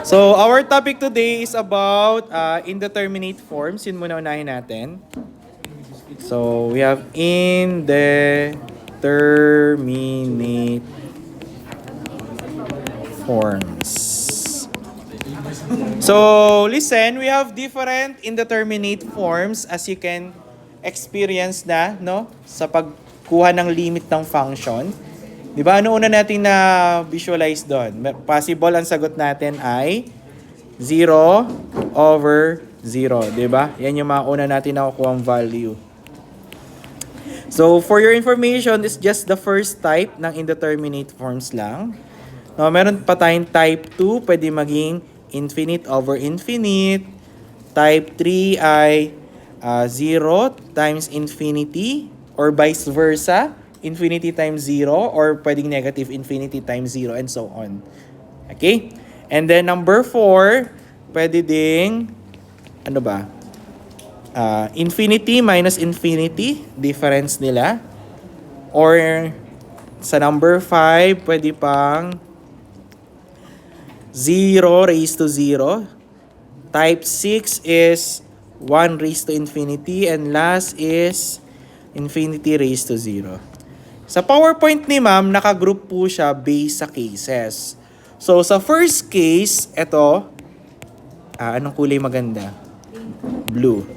So, our topic today is about indeterminate forms. Yun muna unahin natin. So, we have indeterminate forms. So, listen, we have different indeterminate forms as you can experience na, no? Sa pagkuha ng limit ng function. Di ba? Ano una natin na visualize doon? Possible ang sagot natin ay 0 over 0. Di ba? Yan yung mga una natin nakukuha ang value. So, for your information, it's just the first type ng indeterminate forms lang. No, meron pa tayong type 2, pwede maging infinite over infinite. Type 3 ay 0 times infinity or vice versa. Infinity times 0 or pwedeng negative infinity times 0 and so on. Okay? And then number 4, pwede ding, ano ba? Infinity minus infinity, difference nila. Or sa number 5, pwede pang 0 raised to 0. Type 6 is 1 raised to infinity and last is infinity raised to 0. Sa PowerPoint ni ma'am, nakagroup po siya based sa cases. So, sa first case, ito, anong kulay maganda? Blue.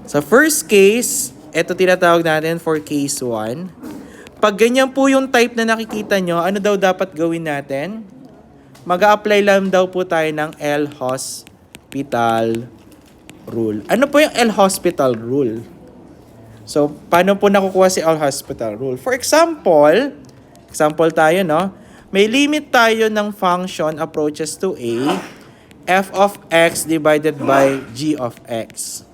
Sa first case, ito tinatawag natin for case 1. Pag ganyan po yung type na nakikita nyo, ano daw dapat gawin natin? Mag-a-apply lang daw po tayo ng L-Hospital rule. Ano po yung L-Hospital rule? So, paano po nakukuha si L-Hospital rule? For example tayo, no? May limit tayo ng function approaches to A, f of x divided by g of x.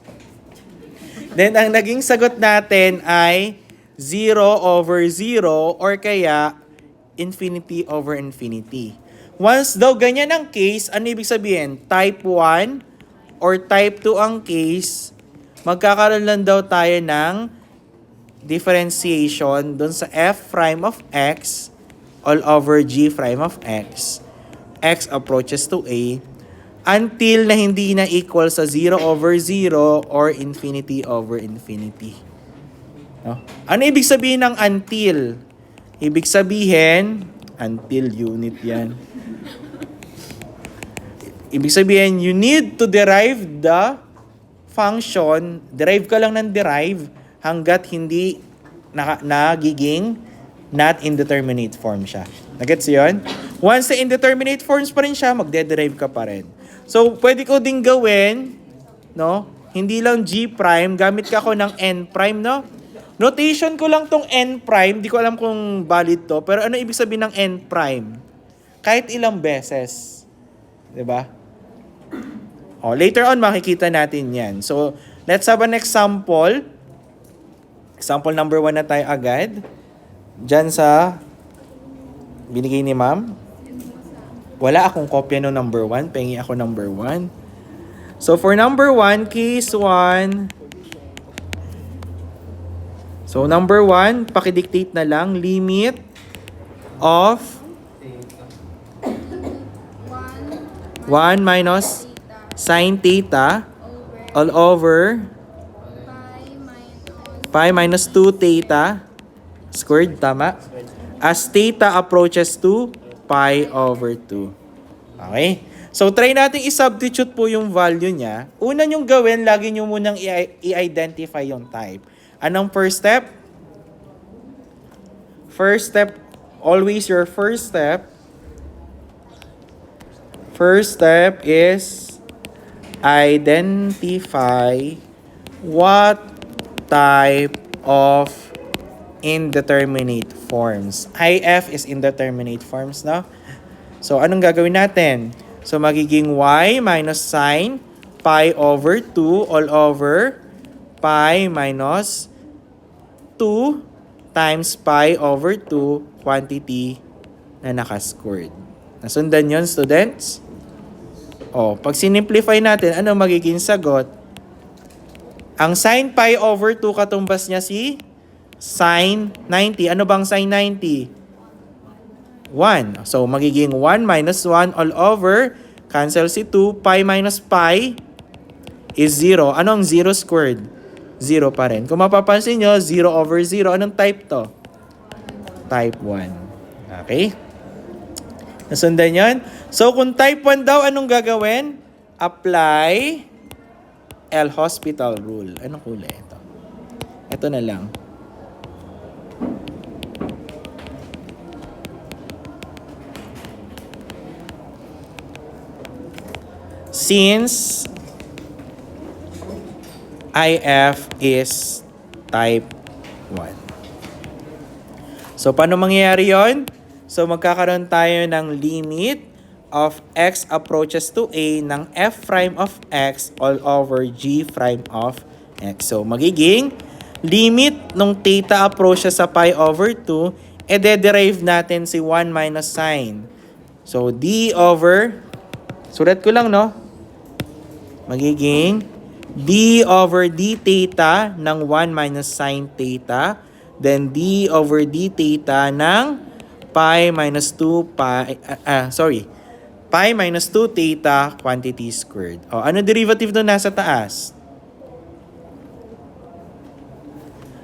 Then, ang naging sagot natin ay 0 over 0 or kaya infinity over infinity. Once daw ganyan ang case, ano ibig sabihin? Type 1 or type 2 ang case, magkakaroon lang daw tayo ng differentiation dun sa f prime of x all over g prime of x. X approaches to A until na hindi na equal sa 0 over 0 or infinity over infinity. No? Ano ibig sabihin ng until? Ibig sabihin, until unit yan. Ibig sabihin, you need to derive the function, derive ka lang ng derive hanggat hindi nagiging not indeterminate form siya. Nagets yun? Once sa indeterminate forms pa rin siya, magde-derive ka pa rin. So, pwede ko ding gawin, no? Hindi lang g prime, gamit ka ako ng n prime, no? Notation ko lang tong n prime, di ko alam kung valid to, pero ano ibig sabihin ng n prime? Kahit ilang beses. 'Di ba? Later on, makikita natin yan. So, let's have an example. Example number 1 na tayo agad. Diyan sa binigay ni ma'am. Wala akong kopya no number 1. Pengi ako number 1. So, for number 1, case 1. So, number 1, pakidictate na lang. Limit of 1 minus sin theta all over pi minus 2 theta squared, tama? As theta approaches to pi over 2. Okay? So, try natin i-substitute po yung value niya. Una nyong gawin, lagi nyo munang i-identify yung type. Anong first step? First step, always your first step. First step is identify what type of indeterminate forms. IF is indeterminate forms, no? So, anong gagawin natin? So, magiging y minus sine pi over 2 all over pi minus 2 times pi over 2 quantity na nakasquared. Nasundan yun, students? Pag sinimplify natin, ano magiging sagot? Ang sin pi over 2, katumbas niya si sin 90. Ano bang sin 90? 1. So, magiging 1 minus 1 all over Cancel si 2. Pi minus pi is 0. Ano ang 0 squared? 0 pa rin. Kung mapapansin nyo, 0 over 0. Anong type to? Type 1. Okay? Nasundan yon? So, kung type 1 daw, anong gagawin? Apply L'Hospital rule. Anong kulay ito? Ito na lang. Since IF is type 1. So, paano mangyayari yon? So, magkakaroon tayo ng limit of x approaches to a ng f prime of x all over g prime of x. So, magiging limit nung theta approaches sa pi over 2, derive natin si 1 minus sine. So, d over, sulat ko lang, no? Magiging d over d theta ng 1 minus sine theta. Then d over d theta ng pi minus 2 pi minus 2 theta quantity squared. O, ano derivative doon nasa taas?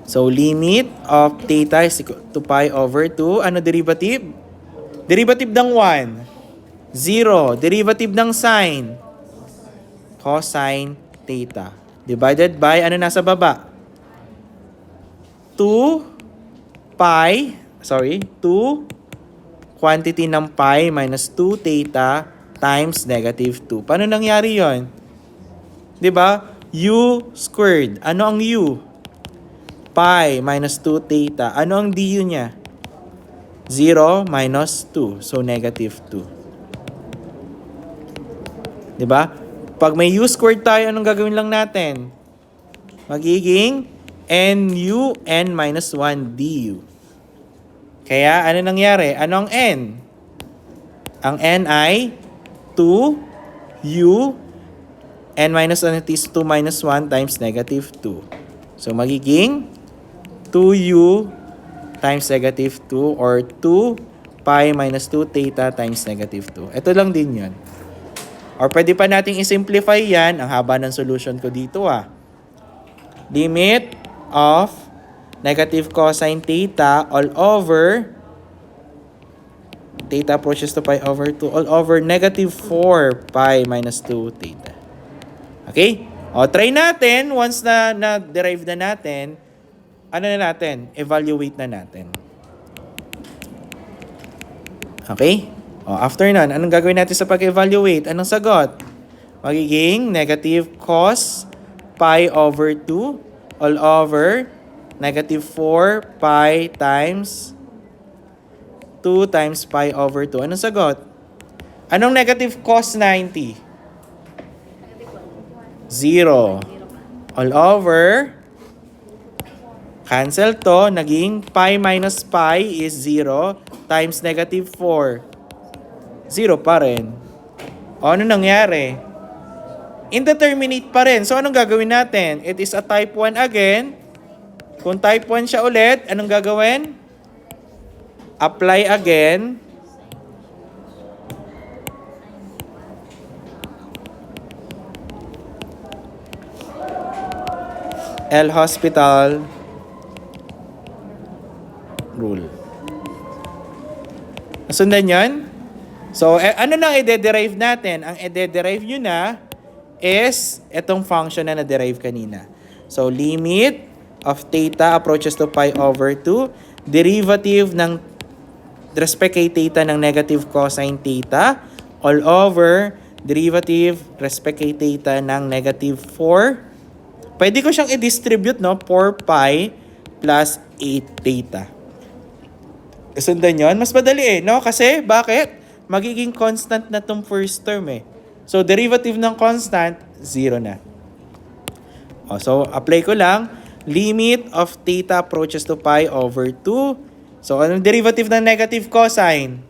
So, limit of theta is equal to pi over 2. Ano derivative? Derivative ng 1. 0. Derivative ng sine. Cosine theta. Divided by, ano nasa baba? 2 quantity ng pi minus 2 theta times negative 2. Paano nangyari yon? Diba? U squared. Ano ang U? Pi minus 2 theta. Ano ang du niya? 0 minus 2. So, negative 2. Diba? Pag may U squared tayo, anong gagawin lang natin? Magiging nu n minus 1 du. Kaya, ano nangyari? Ano ang n? Ang n ay 2u n minus 1 is 2 minus 1 times negative 2. So, magiging 2u times negative 2 or 2 pi minus 2 theta times negative 2. Ito lang din yun. Or pwede pa nating i-simplify yan. Ang haba ng solution ko dito Limit of negative cosine theta all over theta approaches to pi over 2 all over negative 4 pi minus 2 theta. Okay? O, try natin. Once na na-derive na natin, ano na natin? Evaluate na natin. Okay? O, after nun, anong gagawin natin sa pag-evaluate? Anong sagot? Magiging negative cos pi over 2 all over negative 4 pi times 2 times pi over 2. Anong sagot? Anong negative cos 90? 0. All over, cancel to, naging pi minus pi is 0 times negative 4. 0 pa rin. O, ano nangyari? Indeterminate pa rin. So, anong gagawin natin? It is a type 1 again. Kung type 1 siya ulit, anong gagawin? Apply again. L'Hospital rule. Nasundan yan? So, ano nang i-derive natin? Ang i-derive nyo na is itong function na na-derive kanina. So, limit of theta approaches to pi over 2, derivative ng respect kay theta ng negative cosine theta, all over derivative respect kay theta ng negative 4. Pwede ko siyang i-distribute, no? 4 pi plus 8 theta. Sundan yun? Mas madali no? Kasi, bakit? Magiging constant na tong first term So, derivative ng constant, 0 na. So, apply ko lang. Limit of theta approaches to pi over 2. So, anong derivative ng negative cosine?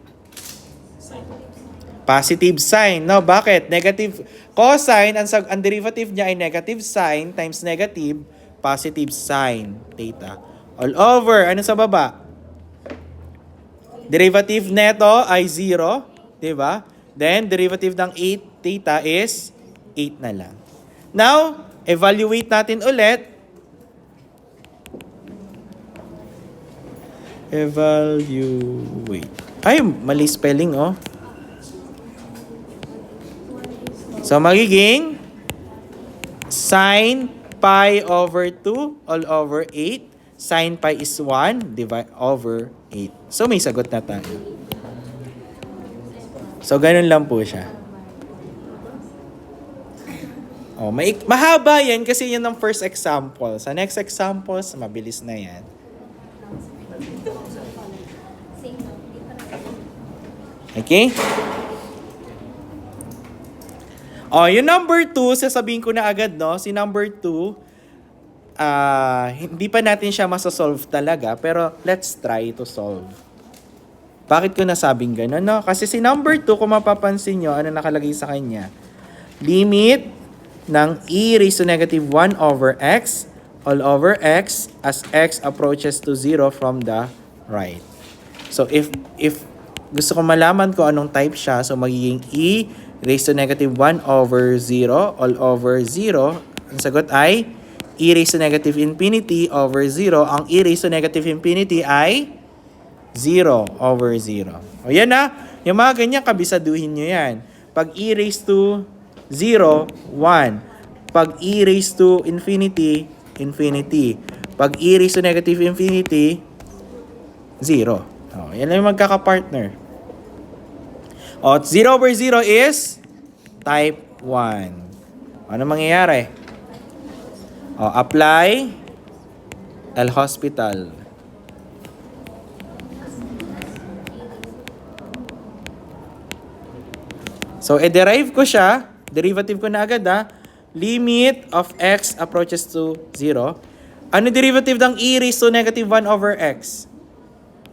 Positive sign. No, bakit? Negative cosine, ang derivative niya ay negative sign times negative positive sign theta. All over, ano sa baba? Derivative neto ay 0, di ba? Then, derivative ng 8 theta is 8 na lang. Now, evaluate natin ulit. Evaluate. Ay, mali spelling, oh. So, magiging sin pi over 2 all over 8. Sin pi is 1 divide over 8. So, may sagot na tayo. So, ganun lang po siya. Oh, mahaba yan kasi yun ang first example. Sa next examples, mabilis na yan. Okay? Oh, yung number 2, sasabihin ko na agad, no? Si number 2, hindi pa natin siya masasolve talaga, pero let's try to solve. Bakit ko nasabing gano'n, no? Kasi si number 2, kung mapapansin nyo, ano nakalagay sa kanya? Limit ng e raised to negative 1 over x all over x as x approaches to 0 from the right. So, if gusto ko malaman ko anong type siya, so magiging e raised to negative 1 over 0 all over 0. Ang sagot ay e raised to negative infinity over 0. Ang e raised to negative infinity ay 0 over 0. O yan na. Yung mga ganyan, kabisaduhin nyo yan. Pag e raised to 0, 1. Pag e raised to infinity, infinity. Pag e raised to negative infinity, 0. O, yan lang yung magkaka-partner. O, 0 over 0 is type 1. Ano mangyayari? O, apply El Hospital. So, derive ko siya. Derivative ko na agad, ha. Limit of x approaches to 0. Ano derivative ng e raised to negative 1 over x?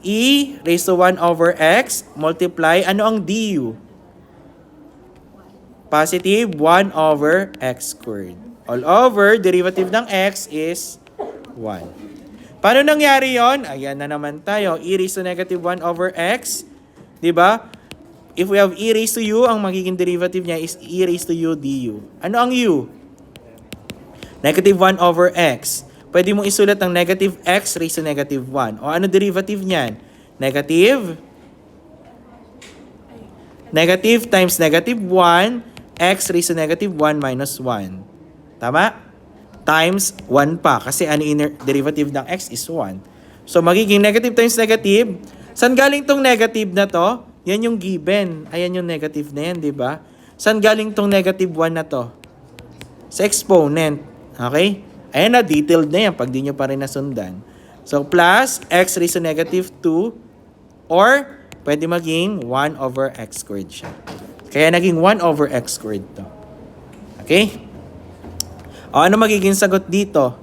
E raised to 1 over x multiply, ano ang du? Positive 1 over x squared. All over, derivative ng x is 1. Paano nangyari yon? Ayan na naman tayo. E raised to negative 1 over x. Diba? If we have e raised to u, ang magiging derivative niya is e raised to u du. Ano ang u? Negative 1 over x. Pwede mong isulat ng negative x raised to negative 1. O ano derivative niyan? Negative times negative 1, x raised to negative 1 minus 1. Tama? Times 1 pa. Kasi ano derivative ng x is 1. So magiging negative times negative. Saan galing tong negative na to? Yan yung given. Ayan yung negative na yan, di ba? Saan galing tong negative 1 na to? Sa exponent. Okay? Ayan na, detailed na yan pag di nyo pa rin nasundan. So, plus x raised to negative 2 or pwede maging 1 over x squared siya. Kaya naging 1 over x squared to. Okay? O, ano magiging sagot dito?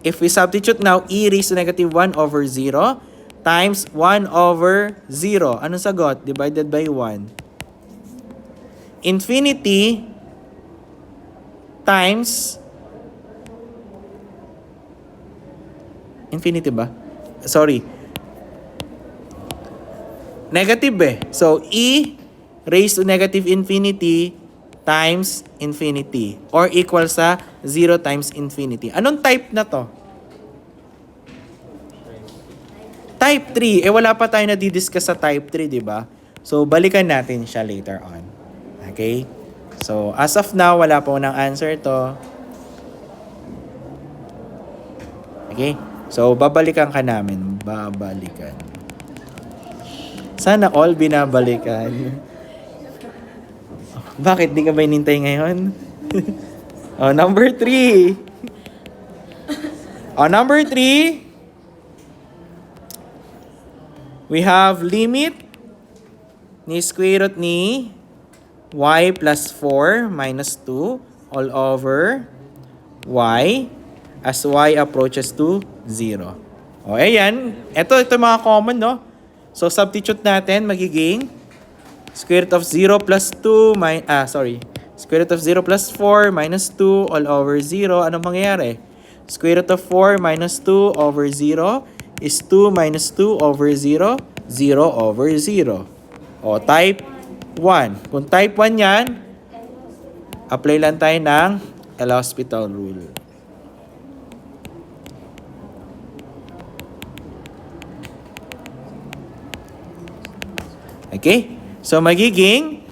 If we substitute now e raised to negative 1 over 0 times 1 over 0. Anong sagot? Divided by 1. Infinity times... Infinity ba? Sorry. Negative eh. So, e raised to negative infinity times infinity. Or equal sa 0 times infinity. Anong type na to? Type 3, wala pa tayo na-discuss sa type 3, di ba? So, balikan natin siya later on. Okay? So, as of now, wala po ng answer to. Okay? So, babalikan ka namin. Babalikan. Sana all binabalikan. Bakit? Di ka ba inintay ngayon? Oh, number 3. Oh, number 3. We have limit ni square root ni y plus 4 minus 2 all over y as y approaches to 0. O, ayan. Ito mga common, no? So, substitute natin, magiging square root of 0 plus 2, square root of 0 plus 4 minus 2 all over 0. Anong mangyayari? Square root of 4 minus 2 over 0 is 2 minus 2 over 0, 0 over 0. O, type 1. Kung type 1 yan, apply lang tayo ng L'Hospital rule. Okay? So, magiging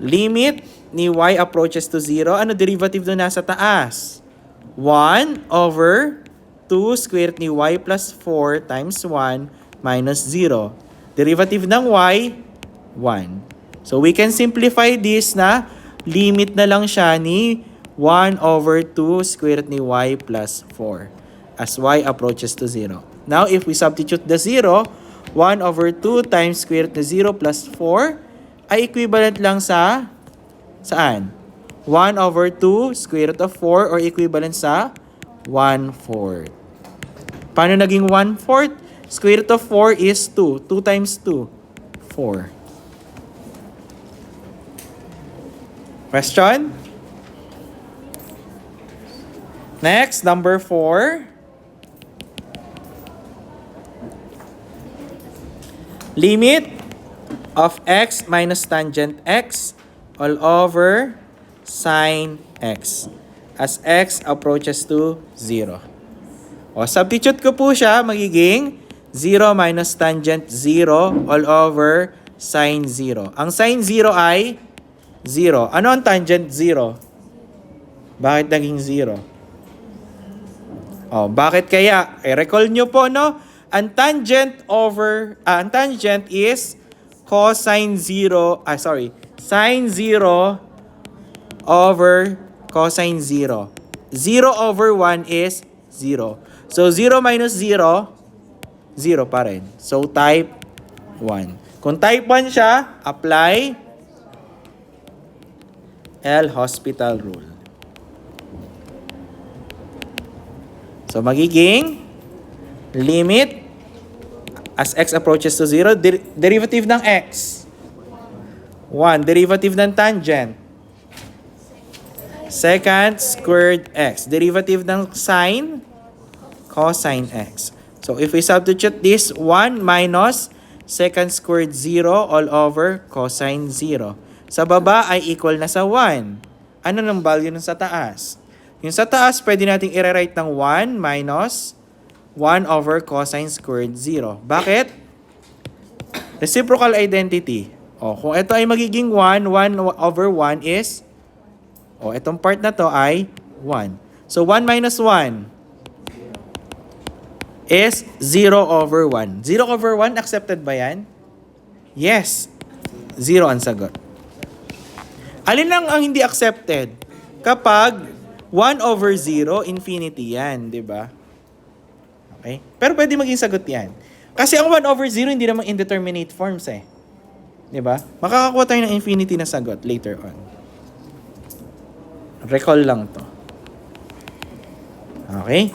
limit ni y approaches to 0. Ano derivative doon nasa taas? 1 over 2 square root ni y plus 4 times 1 minus 0. Derivative ng y, 1. So, we can simplify this na limit na lang siya ni 1 over 2 square root ni y plus 4 as y approaches to 0. Now, if we substitute the 0, 1 over 2 times square root ni 0 plus 4 ay equivalent lang sa saan? 1 over 2 square root of 4 or equivalent sa 1/4. Paano naging 1/4? Square root of 4 is 2. 2 times 2, 4. Question? Next, number 4. Limit of x minus tangent x all over sine x as x approaches to 0. O, substitute ko po siya, magiging 0 minus tangent 0 all over sine 0. Ang sine 0 ay 0. Ano ang tangent 0? Bakit naging 0? O, bakit kaya? Recall nyo po, no? Ang tangent is cosine 0, sine 0 over cosine 0. 0 over 1 is 0. So, 0 minus 0, 0 pa rin. So, type 1. Kung type 1 siya, apply L'Hospital rule. So, magiging limit as x approaches to 0, derivative ng x. 1, derivative ng tangent. Second, squared x. Derivative ng sine, cosine x. So, if we substitute this, 1 minus second squared 0 all over cosine 0. Sa baba ay equal na sa 1. Ano ng value nun sa taas? Yung sa taas, pwede nating i-rewrite ng 1 minus 1 over cosine squared 0. Bakit? Reciprocal identity. O, kung ito ay magiging 1, 1 over 1 is, itong part na to ay 1. So, 1 minus 1 is 0 over 1. 0 over 1, accepted ba yan? Yes. 0 ang sagot. Alin lang ang hindi accepted? Kapag 1 over 0, infinity yan, di ba? Okay? Pero pwede maging sagot yan. Kasi ang 1 over 0, hindi naman indeterminate forms eh. Di ba? Makakakuha tayo ng infinity na sagot later on. Recall lang to. Okay?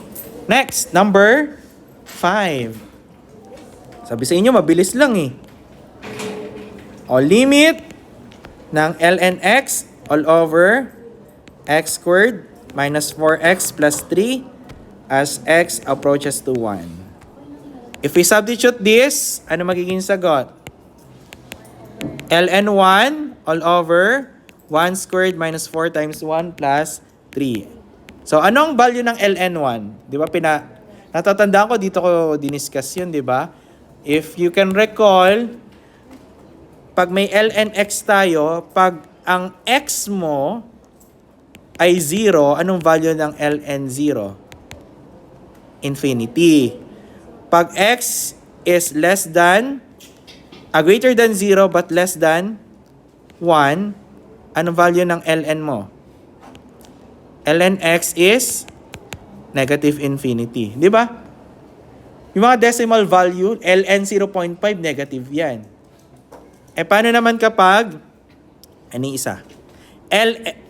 Next, number 5. Sabi sa inyo, mabilis lang eh. O, limit ng ln x all over x squared minus 4x plus 3 as x approaches to 1. If we substitute this, ano magiging sagot? ln 1 all over 1 squared minus 4 times 1 plus 3. So, anong value ng ln 1? Di ba, natatandaan ko, dito ko diniscuss yun, di ba? If you can recall, pag may ln x tayo, pag ang x mo ay 0, anong value ng ln 0? Infinity. Pag x is less than, greater than 0 but less than 1, anong value ng ln mo? ln x is negative infinity. Di ba? Yung mga decimal value, ln 0.5, negative yan. Paano naman kapag, isa?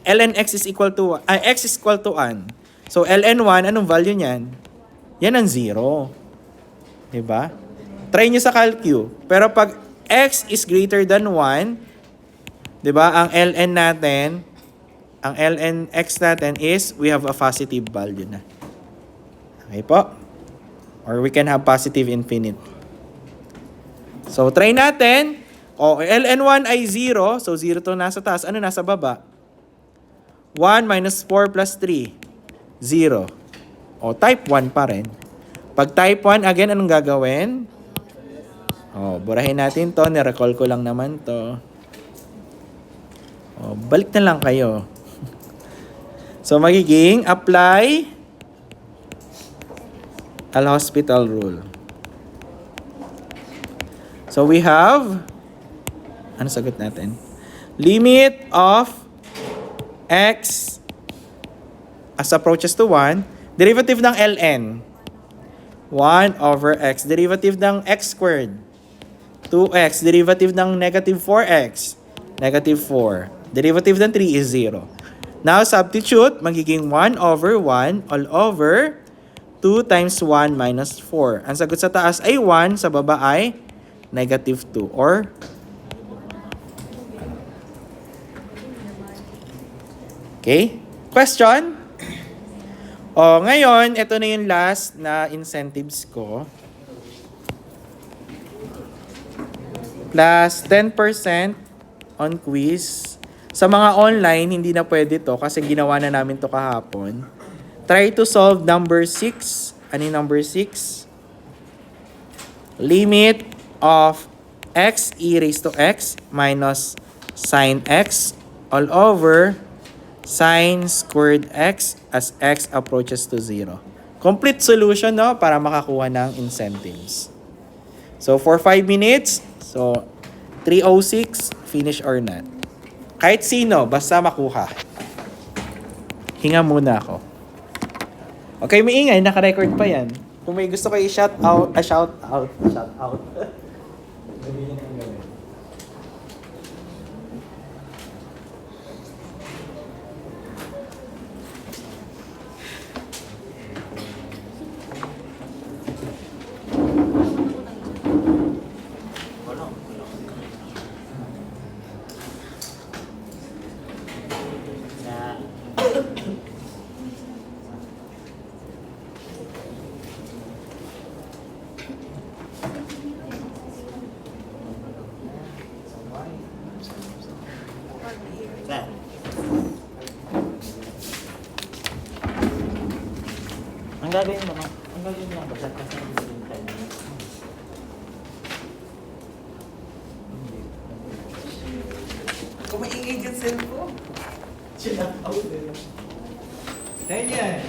ln x is equal to, x is equal to 1. So, ln 1, anong value niyan? Yan ang 0. Diba? Try nyo sa calcu. Pero pag x is greater than 1, diba, ang ln natin, ang ln x natin is, we have a positive value na. Okay po? Or we can have positive infinity. So, try natin. O, ln1 ay 0. So, 0 to nasa taas. Ano nasa baba? 1 minus 4 plus 3. 0. O, type 1 pa rin. Pag type 1, again, anong gagawin? O, burahin natin to. Nirecall ko lang naman to. O, balik na lang kayo. So, magiging apply L'Hospital rule. So, we have, ano sagot natin? Limit of x as approaches to 1. Derivative ng ln. 1 over x. Derivative ng x squared. 2x. Derivative ng negative 4x. Negative 4. Derivative ng 3 is 0. Now, substitute. Magiging 1 over 1 all over 2 times 1 minus 4. Ang sagot sa taas ay 1. Sa baba ay negative 2. Or okay? Question? O, ngayon, ito na yung last na incentives ko. Plus 10% on quiz. Sa mga online, hindi na pwede to kasi ginawa na namin to kahapon. Try to solve number 6. Ano yung number 6? Limit of x e raised to x minus sine x all over sine squared x as x approaches to 0. Complete solution, no? Para makakuha ng incentives. So, for 5 minutes, so 3:06, finish or not. Kahit sino, basta makuha. Hinga muna ako. Okay, maingay, naka-record pa yan. Kung may gusto kayo shout out. Ang gagawin mo, no? Ang gagawin mo lang ba? Kasi ang time mo. Kung maingay dyan cellphone. Chill out din. Dahil yan.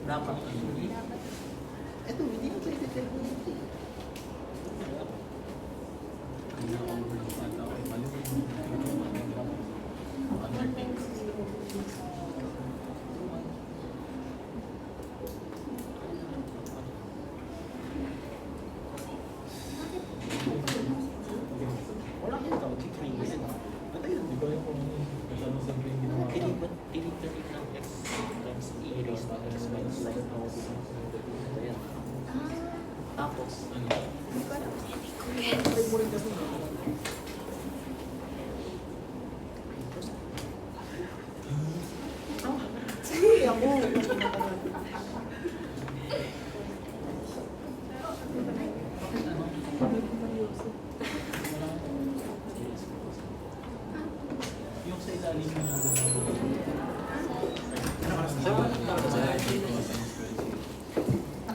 Dapat. Ito, hindi ko pwede telepono ito. Wala kayo daw, 3 years. Patay na, di ba yung kung ano sa brain ginawa ko? Deliver ng x times e raised to x minus sin of ayan. Tapos, ano? Patay mo rin kasi. Yung sa ilalim ng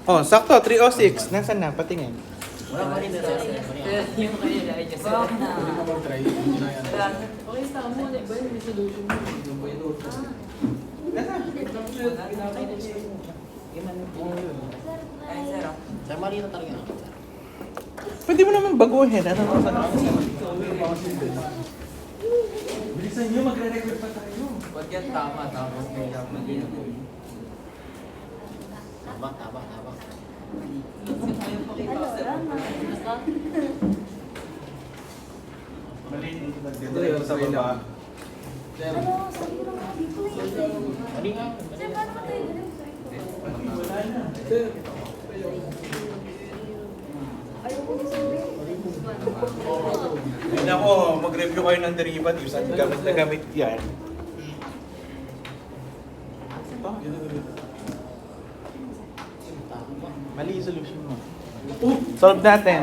Oh, sakto, 306. Nasaan na? Patingin. Wala pa rin yung kanila ay just Hindi ko mag-try. Hindi na yan. Okay, tama. Ano ba yung resolution mo? Yung ba yun? Sir, mali na talaga ako. Pwede mo naman baguhin. Ano naman sa Bilisan nyo, magre-record pa tayo. Wag yan tama, tapos may mali na. Tama. Ito yung sa baba. Sir, Mali nga. sir. Hindi ako, mag-review kayo ng derivatives at gamit na gamit yan. Mali yung solution mo. Solve natin.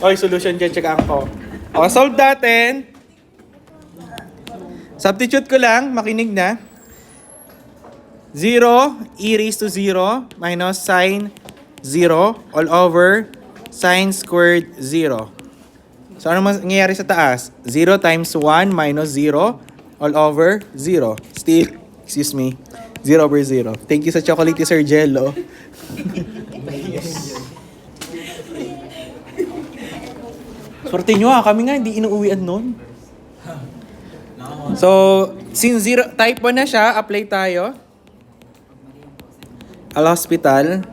Oy, solution dyan, checkaan ko. O, solve natin. Substitute ko lang, makinig na. 0, e raised to 0 minus sine 0 all over sine squared 0. So, ano mangyayari sa taas? 0 times 1 minus 0 all over 0. Still, excuse me, 0 over 0. Thank you sa chocolate, Sir Jello. Swerte nyo kami nga hindi inuuwian nun. So, since 0, type 1 na siya, apply tayo. Al hospital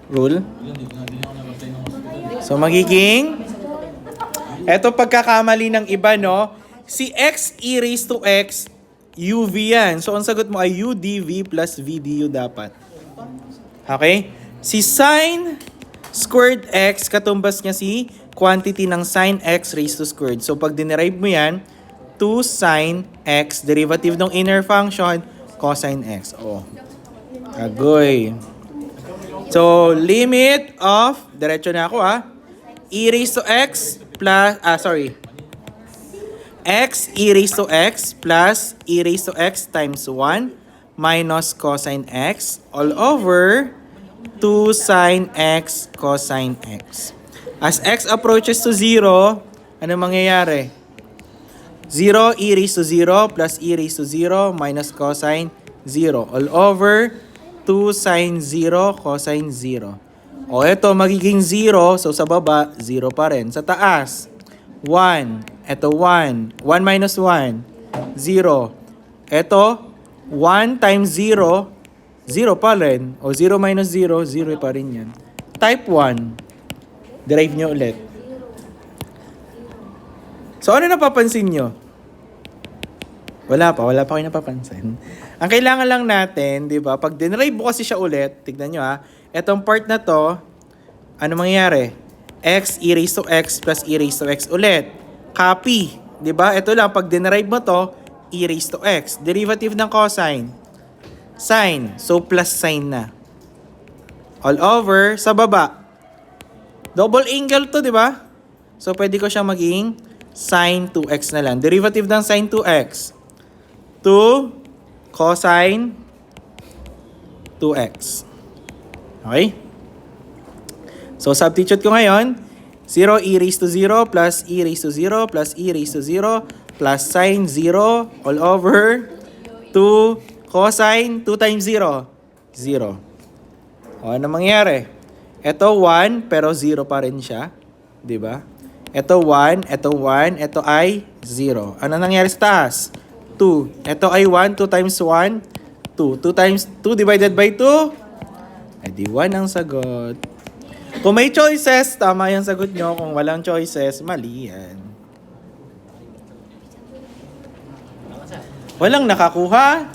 rule. Hindi ako nag-apply ng hospital. So, magiging, eto pagkakamali ng iba, no? Si x e raised to x, uv yan. So, ang sagot mo ay u dv plus v du dapat. Okay? Si sine squared x, katumbas niya si quantity ng sine x raised to squared. So, pag dinerive mo yan, 2 sine x, derivative ng inner function, cosine x. Oh. Agoy. So, limit of, diretso na ako e raised to x plus, x e raised to x plus e raised to x times 1 minus cosine x all over 2 sine x cosine x. As x approaches to 0, ano mangyayari? 0 e raised to 0 plus e raised to 0 minus cosine 0 all over 2 sine 0 cosine 0. O ito magiging 0, so sa baba 0 pa rin. Sa taas 1, ito 1, 1 minus 1 0. Ito 1 times 0 0 pa rin. O 0 minus 0 0 pa rin yan. Type 1, derive nyo ulit. So ano napapansin nyo? Wala pa kayo napapansin. Ang kailangan lang natin, di ba, pag dinrive mo kasi siya ulit, tignan nyo ha, etong part na to, ano mangyayari? X e raised to x plus e raised to x ulit. Copy. Di ba? Ito lang, pag dinrive mo to, e raised to x. Derivative ng cosine. Sine. So, plus sine na. All over, sa baba. Double angle to, di ba? So, pwede ko siya maging sine 2x na lang. Derivative ng sine 2x. 2 cosine 2x. Okay? So, substitute ko ngayon. 0 e raised to 0 plus e raised to 0 plus e raised to 0 plus sine 0 all over 2 cosine 2 times 0. 0. O, ano mangyari? Ito 1 pero 0 pa rin siya. Diba? Ito 1, ito 1, ito ay 0. Ano nangyari sa taas? 2. Ito ay 1, 2 times 1, 2. 2 times 2 divided by 2? Ay di 1 ang sagot. Kung may choices, tama yung sagot nyo. Kung walang choices, mali yan. Walang nakakuha?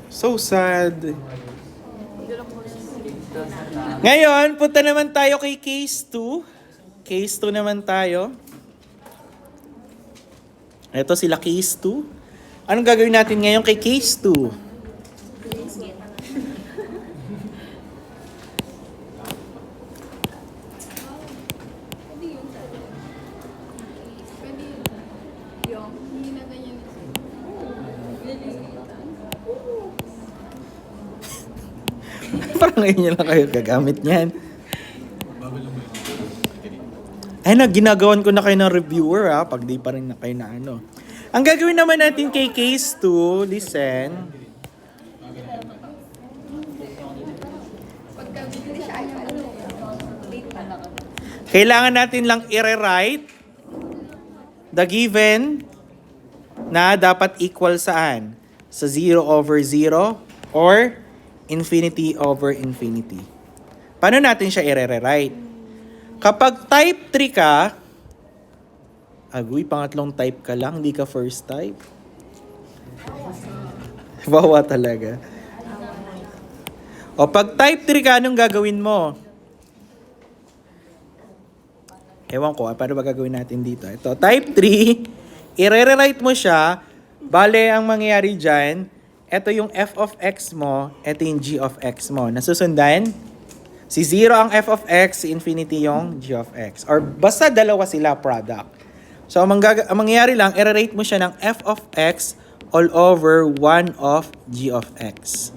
So sad. Ngayon, punta naman tayo kay case 2. Case 2 naman tayo. Ito sila case 2. Anong gagawin natin ngayon kay case 2? Parang ngayon nyo lang kayo gagamit niyan. Ay na, ginagawan ko na kayo ng reviewer ha, pag di pa rin na kayo na ano. Ang gagawin naman natin kay case 2, listen. Kailangan natin lang i-rewrite the given na dapat equal saan? Sa 0 over 0 or infinity over infinity. Paano natin siya i-rewrite? Kapag type 3 ka, agoy, pangatlong type ka lang, hindi ka first type. Bawa talaga. O pag type 3 ka, anong gagawin mo? Ewan ko, paano ba gagawin natin dito? Ito, type 3, i-rewrite mo siya, bale ang mangyayari dyan, ito yung f of x mo, ito yung g of x mo. Nasusundan? Si 0 ang f of x, si infinity yung g of x. Or basta dalawa sila product. So, ang mangyayari lang, i-rate mo siya ng f of x all over 1 of g of x.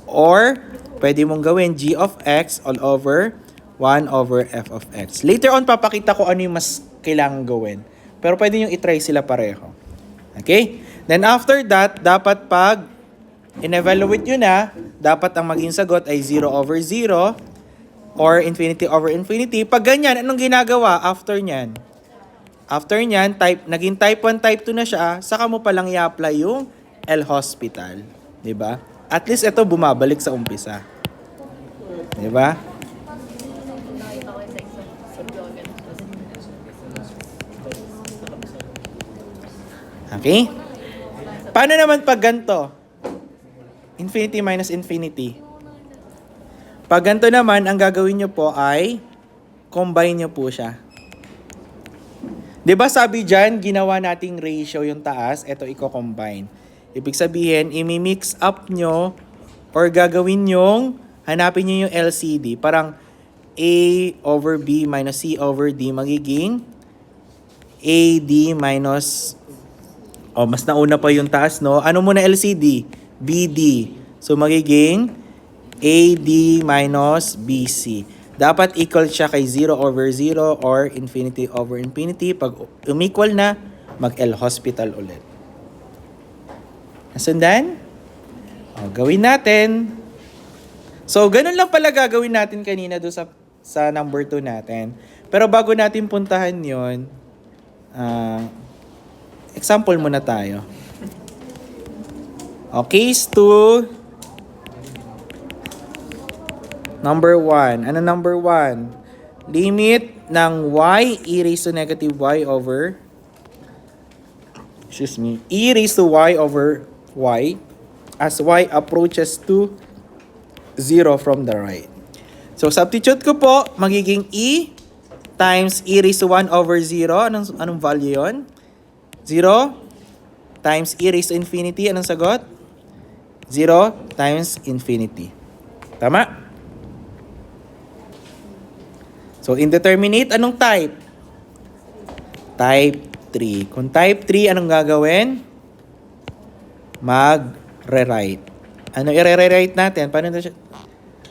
Or, pwede mong gawin g of x all over 1 over f of x. Later on, papakita ko ano yung mas kailangan gawin. Pero pwede nyo itry sila pareho. Okay? Then after that, dapat pag in-evaluate nyo na, dapat ang maging sagot ay 0 over 0 or infinity over infinity. Pag ganyan, anong ginagawa after nyan? After nyan, naging type 1, type 2 na siya, saka mo palang i-apply yung L-hospital. Diba? At least ito bumabalik sa umpisa. Diba? Okay? Paano naman pag ganito? Infinity minus infinity. Pag ganito naman, ang gagawin nyo po ay combine nyo po siya. Diba sabi dyan, ginawa nating ratio yung taas, ito i-combine. Ibig sabihin, imi-mix up nyo or gagawin nyong, hanapin nyo yung LCD. Parang A over B minus C over D magiging AD minus, mas nauna pa yung taas, no? Ano muna LCD? BD. So, magiging AD minus BC. Dapat equal siya kay 0 over 0 or infinity over infinity. Pag umequal na, mag-L-hospital ulit. Nasundan? Gawin natin. So, ganun lang pala gagawin natin kanina doon sa number 2 natin. Pero bago natin puntahan yon, example muna tayo. Case 2, number 1. Ano number 1? Limit ng y e raised to negative y over e raised to y over y as y approaches to 0 from the right. So, substitute ko po, magiging e times e raised to 1 over 0. Anong value yon? 0 times e raised to infinity. Anong sagot? 0 times infinity. Tama? So, indeterminate, anong type? Type 3. Kung type 3, anong gagawin? Mag-rewrite. Ano i-rewrite natin? Paano na siya?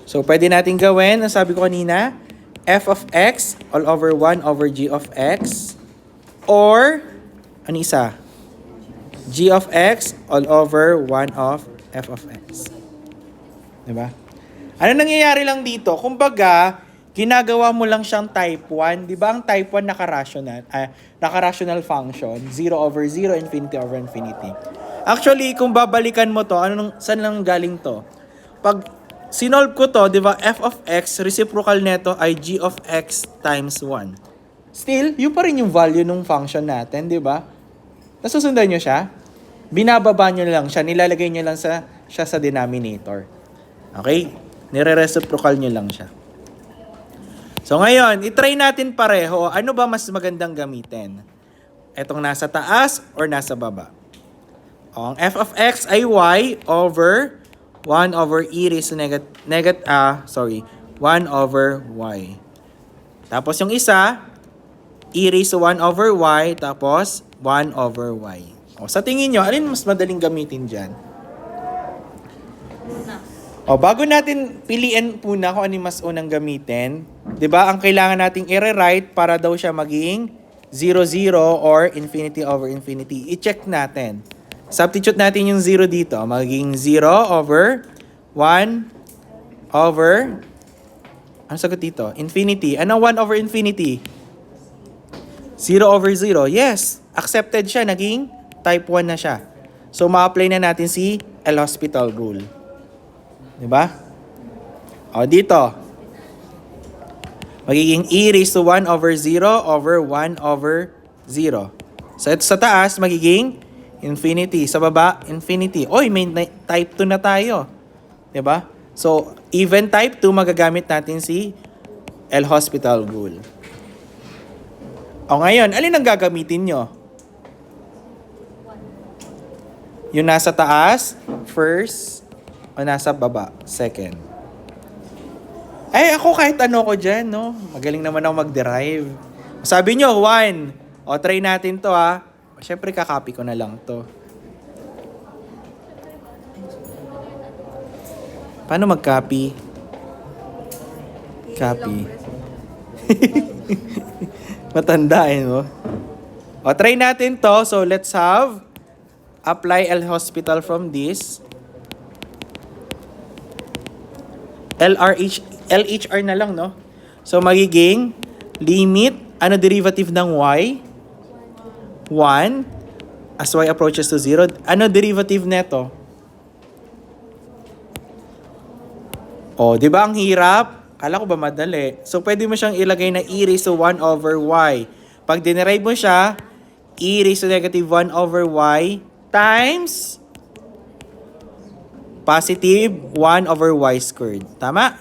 So, pwede natin gawin, ang sabi ko kanina, f of x all over 1 over g of x. Or, ano isa? G of x all over 1 of f of x. Diba? Ano nangyayari lang dito? Kumbaga, ginagawa mo lang siyang type 1. Di ba ang type 1 naka-rational function? 0 over 0, infinity over infinity. Actually, kung babalikan mo to, saan lang galing to? Pag sinolve ko to, di ba, f of x, reciprocal neto ay g of x times 1. Still, yun pa rin yung value ng function natin, di ba? Nasusundan nyo siya? Binababa nyo lang siya, nilalagay nyo lang siya sa denominator. Okay? Nire-reciprocal nyo lang siya. So ngayon, itry natin pareho. Ano ba mas magandang gamitin? Etong nasa taas or nasa baba? O, ang f of x ay y over 1 over e raised to 1 over y. Tapos yung isa, e raised to 1 over y, tapos 1 over y. O, sa tingin nyo, alin mas madaling gamitin dyan? O, bago natin piliin muna kung ano yung mas unang gamitin, di ba, ang kailangan nating i-rewrite para daw siya maging 0, 0 or infinity over infinity. I-check natin. Substitute natin yung 0 dito. Magiging 0 over 1 over, ano sagot dito? Infinity. Anong 1 over infinity? 0 over 0. Yes, accepted siya. Naging type 1 na siya. So, ma-apply na natin si L'Hospital rule. Diba? O, dito. Magiging e raised to 1 over 0 over 1 over 0. So, ito sa taas, magiging infinity. Sa baba, infinity. Oy, may type 2 na tayo. Diba? So, even type 2, magagamit natin si L'Hospital rule. O, ngayon, alin ang gagamitin nyo? Yung nasa taas, first, o nasa baba, second. Ay, ako kahit ano ko dyan, no? Magaling naman ako mag-derive. Sabi nyo, 1. O, try natin to, ha. Siyempre, kakopy ko na lang to. Paano mag-copy? Copy. Matanda, no? O, try natin to. So, let's have apply L'Hospital from this. LHR na lang, no? So, magiging limit, ano derivative ng y? 1 as y approaches to 0. Ano derivative neto? Oh, di ba ang hirap? Kala ko ba madali? So, pwede mo siyang ilagay na e raised to 1 over y. Pag dinerive mo siya, e raised to negative 1 over y times positive 1 over y squared. Tama?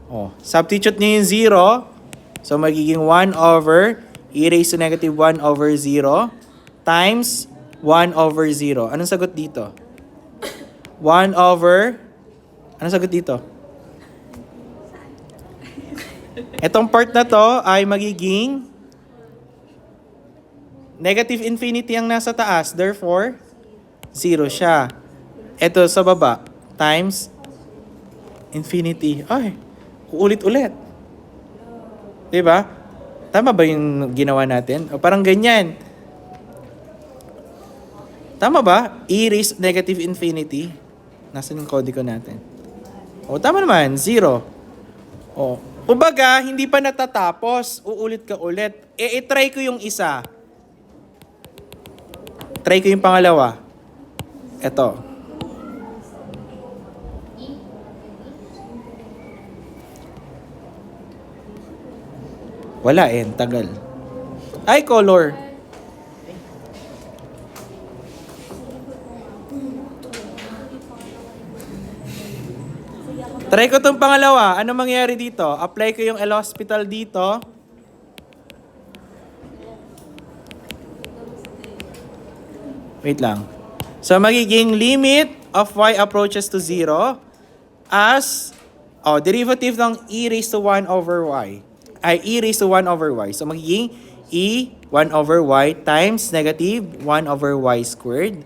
Oh, substitute niyo yung 0. So, magiging 1 over e raised to negative 1 over 0 times 1 over 0. Anong sagot dito? 1 over... Anong sagot dito? Etong part na to ay magiging negative infinity ang nasa taas. Therefore, 0 siya. Ito sa baba, times infinity. Ay, uulit-ulit. Diba? Tama ba yung ginawa natin? O parang ganyan. Tama ba? E raised negative infinity. Nasaan yung kodigo natin? O tama naman, 0. O, kumbaga, hindi pa natatapos. Uulit ka ulit. I-try ko yung isa. Try ko yung pangalawa. Ito. Wala tagal. Ay, color. Try ko tong pangalawa. Ano mangyayari dito? Apply ko yung L-hospital dito. Wait lang. So, magiging limit of y approaches to 0 as derivative ng e raised to 1 over y. Ay, e raised to 1 over y. So, magiging e 1 over y times negative 1 over y squared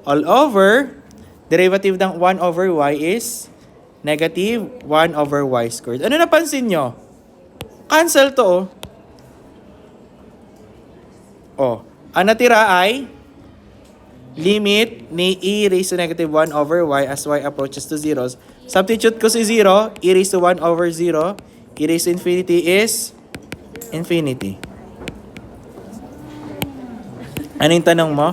all over derivative ng 1 over y is negative 1 over y squared. Ano napansin nyo? Cancel to, ang natira ay limit ni e raised to negative 1 over y as y approaches to 0. Substitute ko si 0, e raised to 1 over 0. E raised to infinity is infinity. Ano yung tanong mo?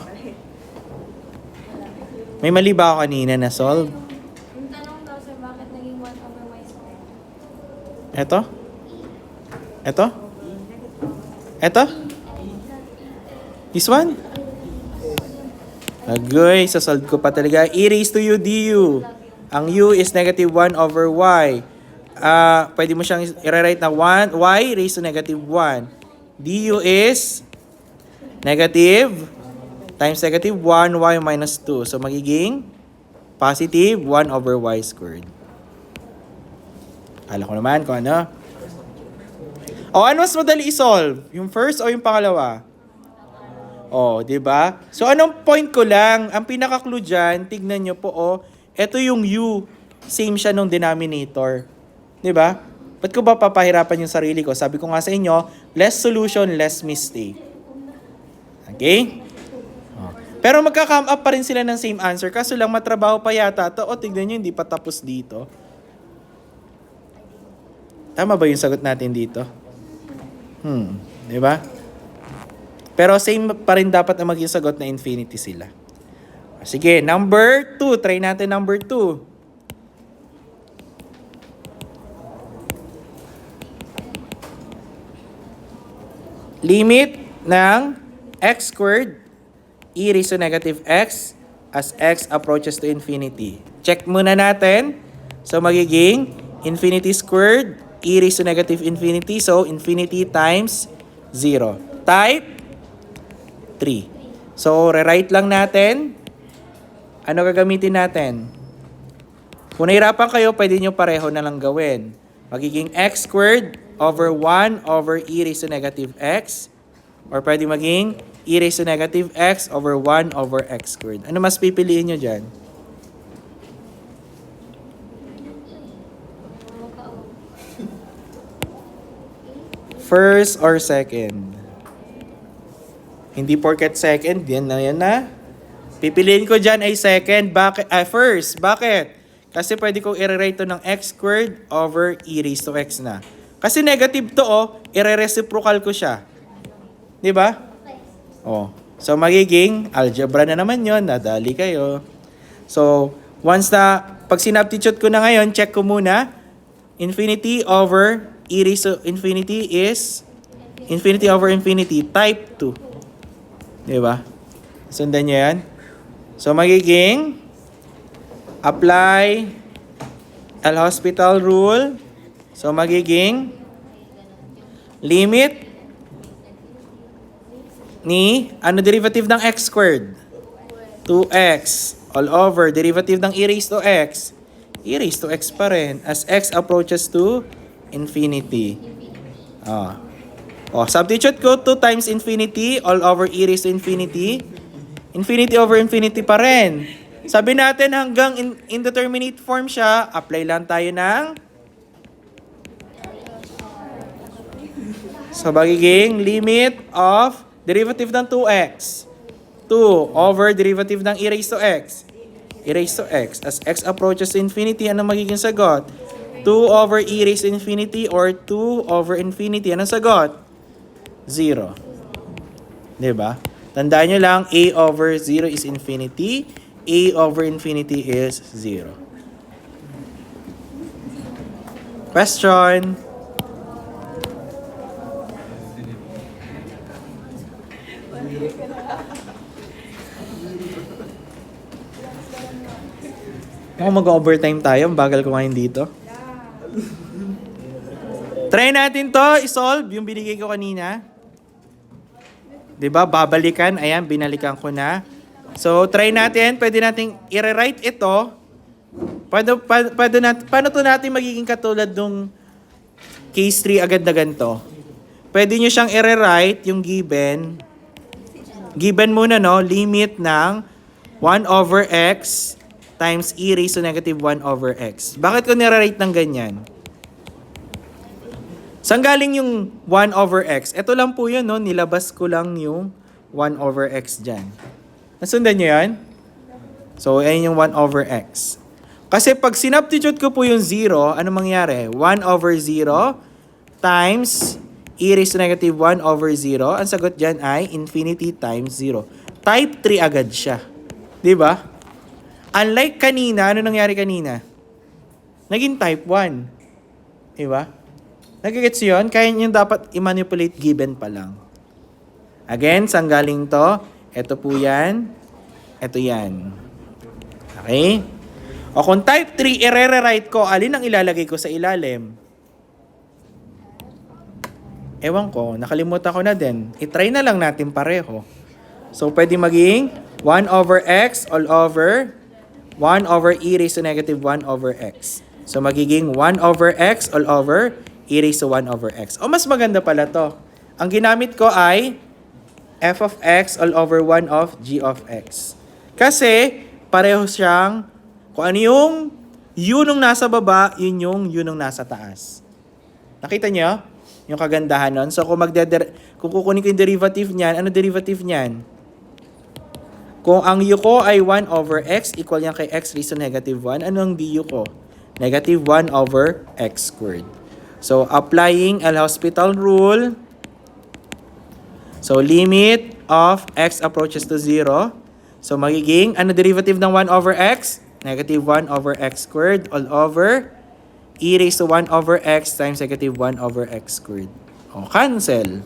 May mali ba ako kanina na solve? Yung tanong daw sir, bakit naging 1 over y squared? Eto? Eto? Eto? This one? Agoy, sasolve ko pa talaga. E raised to u du. Ang u is negative 1 over y. Pwede mo siyang i-rewrite na 1, y raised to negative 1. Du is negative times negative 1, y minus 2. So, magiging positive 1 over y squared. Alam ko naman kung ano. Ano mas madali i-solve? Yung first o yung pangalawa? Di ba? So, anong point ko lang? Ang pinaka-clue dyan, tignan nyo po, ito yung u. Same siya nung denominator. Di ba? Ba't ko ba papahirapan yung sarili ko? Sabi ko nga sa inyo, less solution, less mistake. Okay? Pero magka-come up pa rin sila ng same answer. Kaso lang matrabaho pa yata ito. Tignan nyo, hindi pa tapos dito. Tama ba yung sagot natin dito? Di ba? Pero same pa rin dapat na maging sagot na infinity sila. Sige, number 2. Try natin number 2. Limit ng x squared e raised to negative x as x approaches to infinity. Check muna natin. So, magiging infinity squared e raised to negative infinity. So, infinity times 0. Type 3. So, rewrite lang natin. Ano gagamitin natin? Kung nahirapan kayo, pwede nyo pareho na lang gawin. Magiging x squared over 1 over e raised to negative x. Or pwede maging e raised to negative x over 1 over x squared. Ano mas pipiliin nyo dyan? First or second? Hindi porket second, yan na. Pipiliin ko dyan ay second. Bakit? First. Bakit? Kasi pwede kong i-rewrite to ng x squared over e raised to x na. Kasi negative to, i-reciprocal ko siya. Di ba? So, magiging algebra na naman yon. Nadali kayo. So, once na, pag sinubstitute ko na ngayon, check ko muna. Infinity over e raised to infinity is infinity over infinity, type 2. Diba? Sundan nyo yan. So, magiging apply L-hospital rule. So, magiging limit ni, derivative ng x squared? 2x all over derivative ng e raised to x. E raised to x pa rin as x approaches to infinity. Substitute ko 2 times infinity all over e raised to infinity. Infinity over infinity pa rin. Sabi natin hanggang indeterminate form siya, apply lang tayo ng magiging limit of derivative ng 2x. 2 over derivative ng e raised to x. E raised to x. As x approaches to infinity, ano magiging sagot? 2 over e raised to infinity or 2 over infinity. Anong sagot? 0. Diba? Tandaan nyo lang, a over 0 is infinity. A over infinity is 0. Question? Mukhang mag-overtime tayo. Ang bagal kumain dito. Try natin to, isolve yung binigay ko kanina. 'Di ba? Babalikan. Ayan, binalikan ko na. So, try natin. Pwede nating i-rewrite ito. Paano to natin magiging katulad nung case 3 agad na ganito? Pwede nyo siyang i-rewrite yung given. Given muna, no? Limit ng 1 over x times e raised to negative 1 over x. Bakit ko nire-rate ng ganyan? Saan galing yung 1 over x? Ito lang po yun, no? Nilabas ko lang yung 1 over x dyan. Nasundan nyo yan? So, ayan yung 1 over x. Kasi pag sinubstitute ko po yung 0, ano mangyari? 1 over 0 times e raised to negative 1 over 0. Ang sagot dyan ay infinity times 0. Type 3 agad siya. Di ba? Unlike kanina, ano nangyari kanina? Naging type 1. Di ba? Nagigets yun? Kaya nyo dapat i-manipulate given pa lang. Again, saan galing to? Ito po yan. Ito yan. Okay? O kung type 3, i-rewrite ko, alin ang ilalagay ko sa ilalim? Ewan ko, nakalimutan ko na din. I-try na lang natin pareho. So, pwede maging 1 over x all over 1 over e raised to negative 1 over x. So, magiging 1 over x all over e raised to 1 over x. O, mas maganda pala to. Ang ginamit ko ay f of x all over 1 of g of x. Kasi, pareho siyang, kung ano yung u nung nasa baba, yun yung u nung nasa taas. Nakita niyo? Yung kagandahan nun. So, kung kukunin ko yung derivative niyan, ano derivative niyan? Kung ang u ko ay 1 over x, equal yan kay x raised to negative 1, ano ang du ko? Negative 1 over x squared. So, applying El Hospital rule, so limit of x approaches to 0. So, magiging, ano derivative ng 1 over x? Negative 1 over x squared all over e raised to 1 over x times negative 1 over x squared. O, cancel.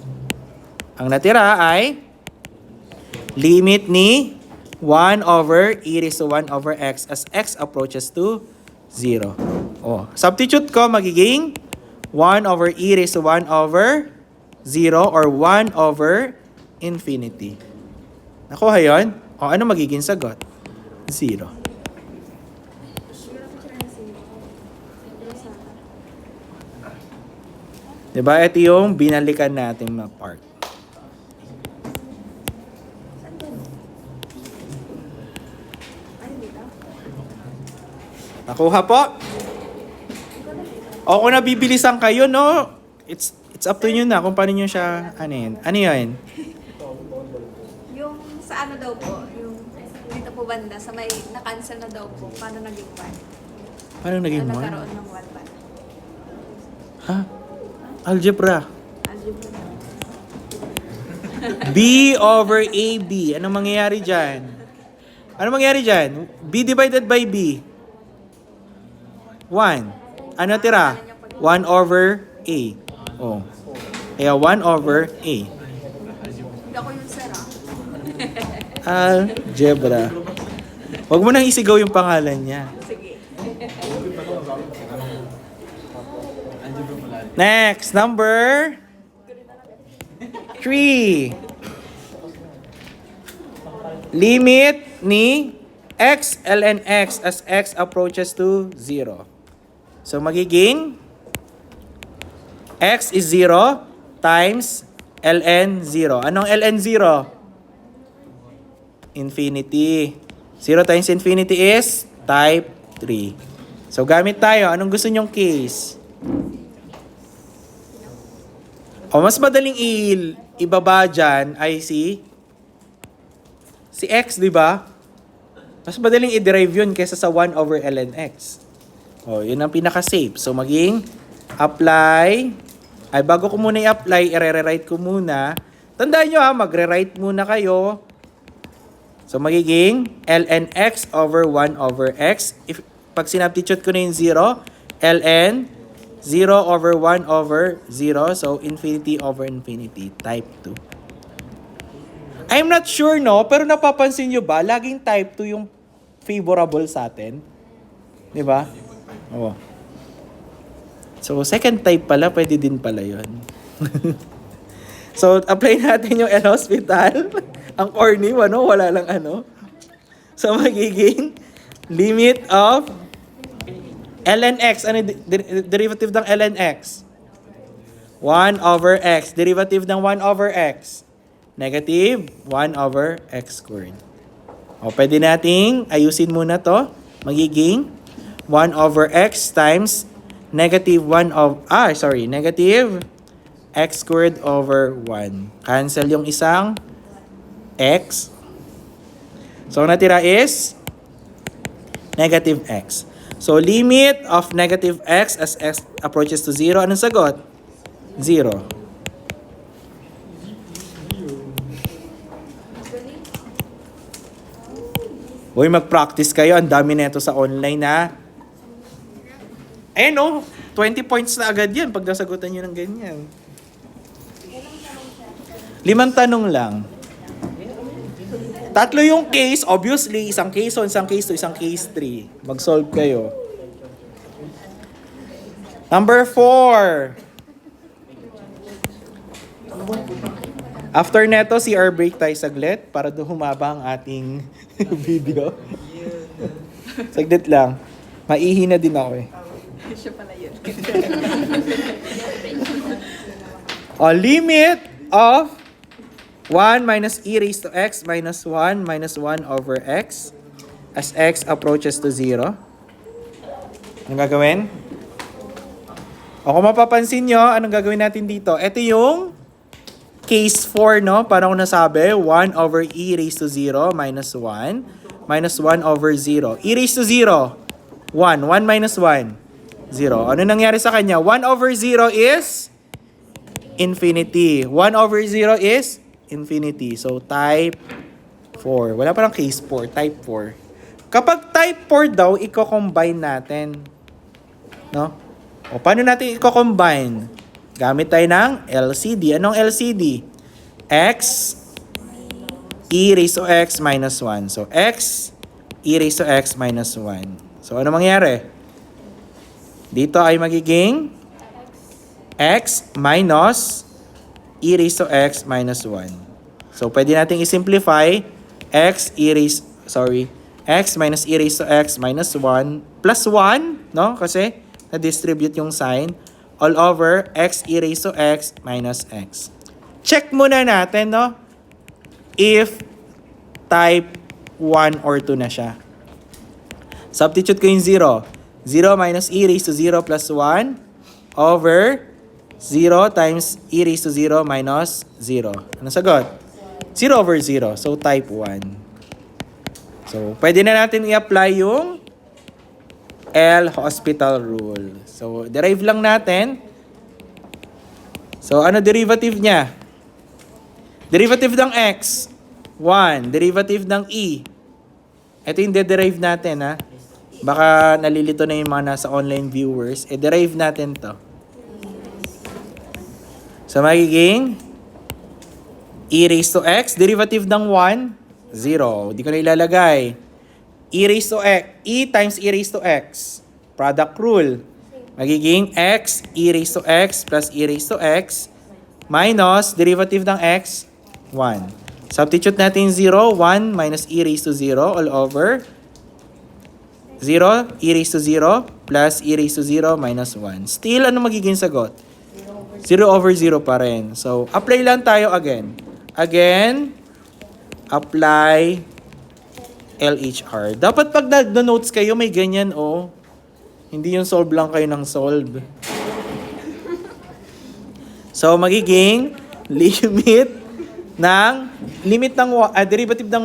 Ang natira ay limit ni 1 over e raised to 1 over x as x approaches to 0. O, substitute ko magiging 1 over e raised to 1 over 0 or 1 over infinity. Nakuha yun? O, ano magiging sagot? 0. Diba? Ito yung binalikan natin na part. Nakuha po? O kung nabibilisan kayo, no? It's up to you na kung paano nyo siya, ano yun? Ano yun? Yung sa ano daw po, yung dito po banda, sa may na-cancel na daw po, paano naging 1? Paano naging 1? Nagkaroon ng 1 ba? Ha? Algebra. Algebra. B over AB. Anong mangyayari dyan? Anong mangyayari dyan? B divided by B. 1. Ano tira? 1 over A. Oh. Kaya 1 over A. Hindi ako yung sir Algebra. Huwag mo nang isigaw yung pangalan niya. Sige. Next, number 3. Limit ni x ln x as x approaches to 0. So, magiging x is 0 times ln 0. Anong ln 0? Infinity. 0 times infinity is type 3. So, gamit tayo. Anong gusto nyong case? O, mas madaling ibaba dyan ay si x, di ba? Mas madaling i-derive yun kaysa sa 1 over ln x. O, yun ang pinaka-safe. So, maging apply. Ay, bago ko muna i-apply, i-rewrite ko muna. Tandaan nyo ha, magre-write muna kayo. So, magiging ln x over 1 over x. Pag sinubstitute ko na yung 0, ln 0 over 1 over 0. So, infinity over infinity. Type 2. I'm not sure, no? Pero napapansin nyo ba, laging type 2 yung favorable sa atin? Di ba? Oo. So, second type pala, pwede din pala yun. So, apply natin yung L-Hospital. Ang corny, ano? Wala lang ano. So, magiging limit of ln x. Ano derivative ng ln x? 1 over x. Derivative ng 1 over x. Negative 1 over x squared. O, pwede nating ayusin muna to. Magiging 1 over x times negative negative x squared over 1. Cancel yung isang x. So, ang natira is negative x. So, limit of negative x as x approaches to 0. Anong sagot? 0. Uy, mag-practice kayo. Ang dami neto sa online na. Eh no, 20 points na agad yan pag nasagutan nyo ng ganyan. 5 tanong lang. 3 yung case, obviously, isang case 1, isang case 2, isang case 3. Mag-solve kayo. Number 4. After neto, CR break tayo saglit para doon humaba ang ating video. Saglit lang. Maihi na din ako eh. Siya pala yun. Limit of 1 minus e raised to x minus 1 over x as x approaches to 0. Anong gagawin? O kung mapapansin nyo, anong gagawin natin dito? Ito yung case 4, no? Parang kung nasabi, 1 over e raised to 0 minus 1 over 0. E raised to 0, 1. 1 minus 1, 0. Ano nangyari sa kanya? 1 over 0 is infinity. 1 over 0 is infinity. So, type 4. Wala parang case 4. Type 4. Kapag type 4 daw, i-combine natin. No? O, paano natin i-combine? Gamit tayo ng LCD. Anong LCD? X e raised to x minus 1. So, x e raised to x minus 1. So, ano mangyari? Dito ay magiging x minus e raised to x minus 1. So, pwede natin i-simplify x minus e raised to x minus 1 plus 1, no? Kasi na-distribute yung sign all over x e raised to x minus x. Check muna natin, no? If type 1 or 2 na siya. Substitute ko yung 0. 0 minus e raised to 0 plus 1 over 0 times e raised to 0 minus 0. Ano sagot? 0 over 0. So, type 1. So, pwede na natin i-apply yung L-Hospital rule. So, derive lang natin. So, ano derivative niya? Derivative ng x, 1. Derivative ng e. Ito yung de-derive natin, ha? Baka nalilito na yung mga nasa online viewers. Derive natin to. So, magiging e raised to x. Derivative ng 1, 0. Di ko na ilalagay. E raised to x. E times e raised to x. Product rule. Magiging x e raised to x plus e raised to x minus derivative ng x, 1. Substitute natin 0. 1 minus e raised to 0 all over 0, e raised to 0, plus e raised to 0, minus 1. Still, ano magiging sagot? 0 over 0 pa rin. So, apply lang tayo again. Again, apply LHR. Dapat pag nag-notes kayo, may ganyan, oh. Hindi yung solve lang kayo ng solve. So, magiging derivative ng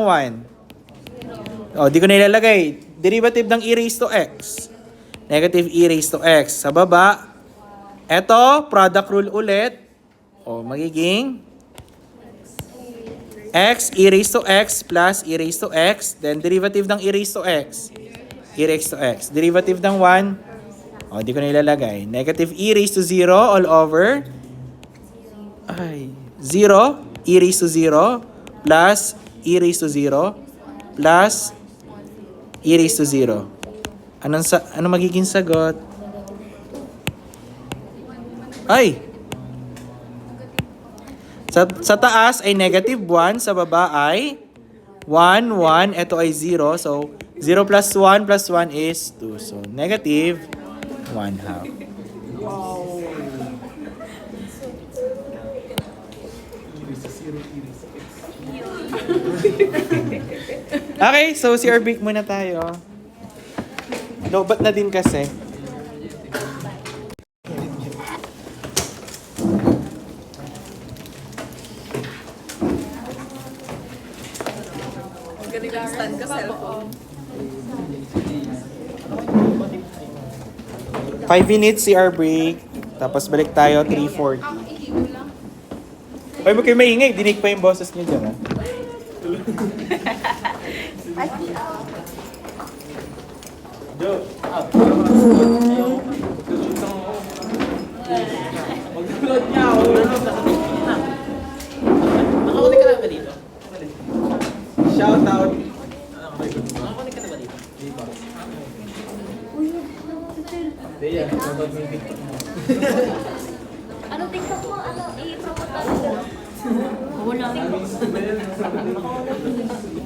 1. Oh, di ko na ilalagay. Derivative ng e raised to x. Negative e raised to x. Sa baba, eto, product rule ulit. O, magiging x e raised to x plus e raised to x. Then, derivative ng e raised to x. E raised to x. Derivative ng 1. O, di ko na ilalagay. Negative e raised to 0 all over 0, e raised to 0 plus e raised to 0 plus e raised to 0. Ano magiging sagot? Ay! Sa taas ay negative 1, sa baba ay 1, 1. Ito ay 0. So, 0 plus 1 plus 1 is 2. So, negative 1 half. Okay, so CR break muna tayo. Lobat na din kasi. Galing ang stand ka, cellphone. 5 minutes CR break. Tapos balik tayo 3:40. Ay, mo kayo maingay. Dinig pa yung boses niyo dyan, ha? Magdulot niya ako. Nakakunik ka lang ba dito? Shout out. Nakakunik ka na ba dito? Ano TikTok mo? Ano i-promote natin? Wala.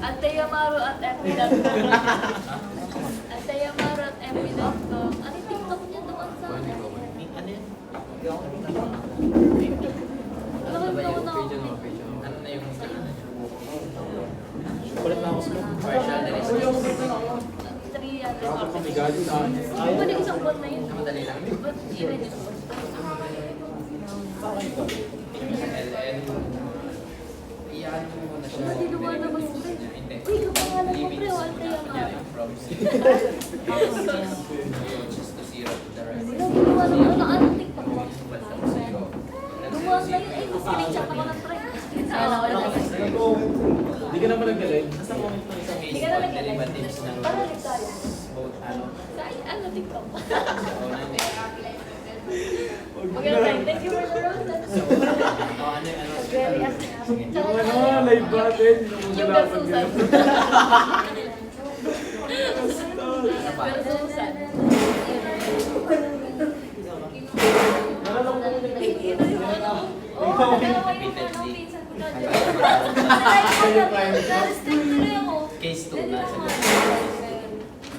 Ate Yamaro at mp.com. Ate Yamaro at mp.com. Ano yung TikTok niya doon sa... Ano yan? Alam mo na ako na ako. Ano na yung... Kulit na ako sa partial na rin. 300. Ano ba yung isang buwan na yun? Madali lang. Ba't i-register? Iyan mo muna siya. Hindi lumalabas ko rin. Uy, kapangalan mo pre, Ate Yamaro. From just to zero to the rest. Wala, hindi lumalabas. Ano TikTok mo? Gumawa na yun. Ay, mas screenshot ako ng pre. Wala. Hindi ka naman nagaling. Nasa moment mo isang Hindi ka na nag-live. derivatives ng Para ulit tayo. both ano. Ano TikTok? Unang Okay, okay. Thank you for the roses. ano yung ano. Very live natin. Yung gasusan. Gasusan. Oo, dalawa yung ano, pinsan ko dati. Na-restrict tuloy ako. Case 2 na.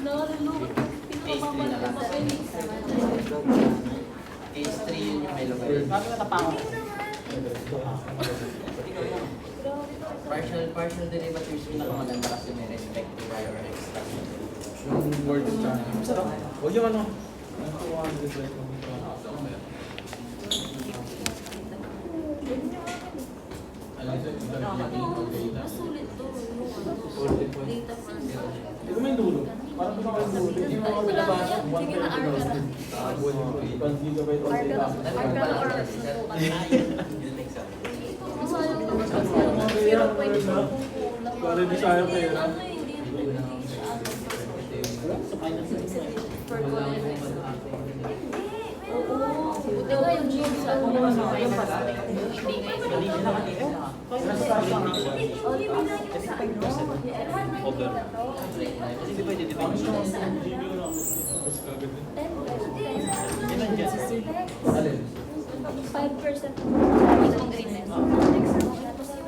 Nalulungkot. Case 3 na lang. Case 3 yun yung may lagay. Partial derivatives yung nakamaganda kasi may respect to y or x. Yung word channel. Sarap. O yung ano? Masulit to. Data science. Hindi ko may dulo. Parang ko yung dulo. Hindi mo ako Wala yan. Sige na, arka na. 1 gigabyte all day lang. Arka na or subukan na. Masayang naman kasi ano, 0.4 kulang. Para di sayang pera. Ano, hindi rin sa ano. Per collection. Oo. Buti nga yung gym sa ano. Hindi nga yung hindi na Kasi di ba dito ba? 5%.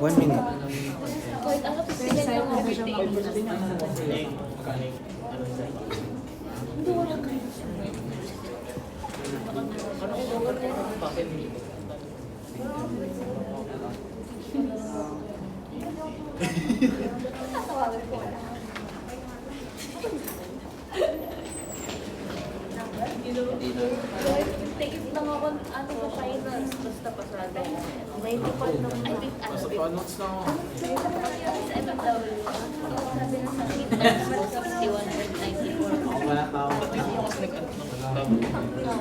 1 minute. Wait, ano to? Sige lang ako. Hindi wala kayo. Tatawagin ko. Take it lang ako, ano ko finals, basta pasado. 95 naman. I think, ano, Sa notes na ako. sa MFW. Sabi na sa akin, 6194. Wala tao.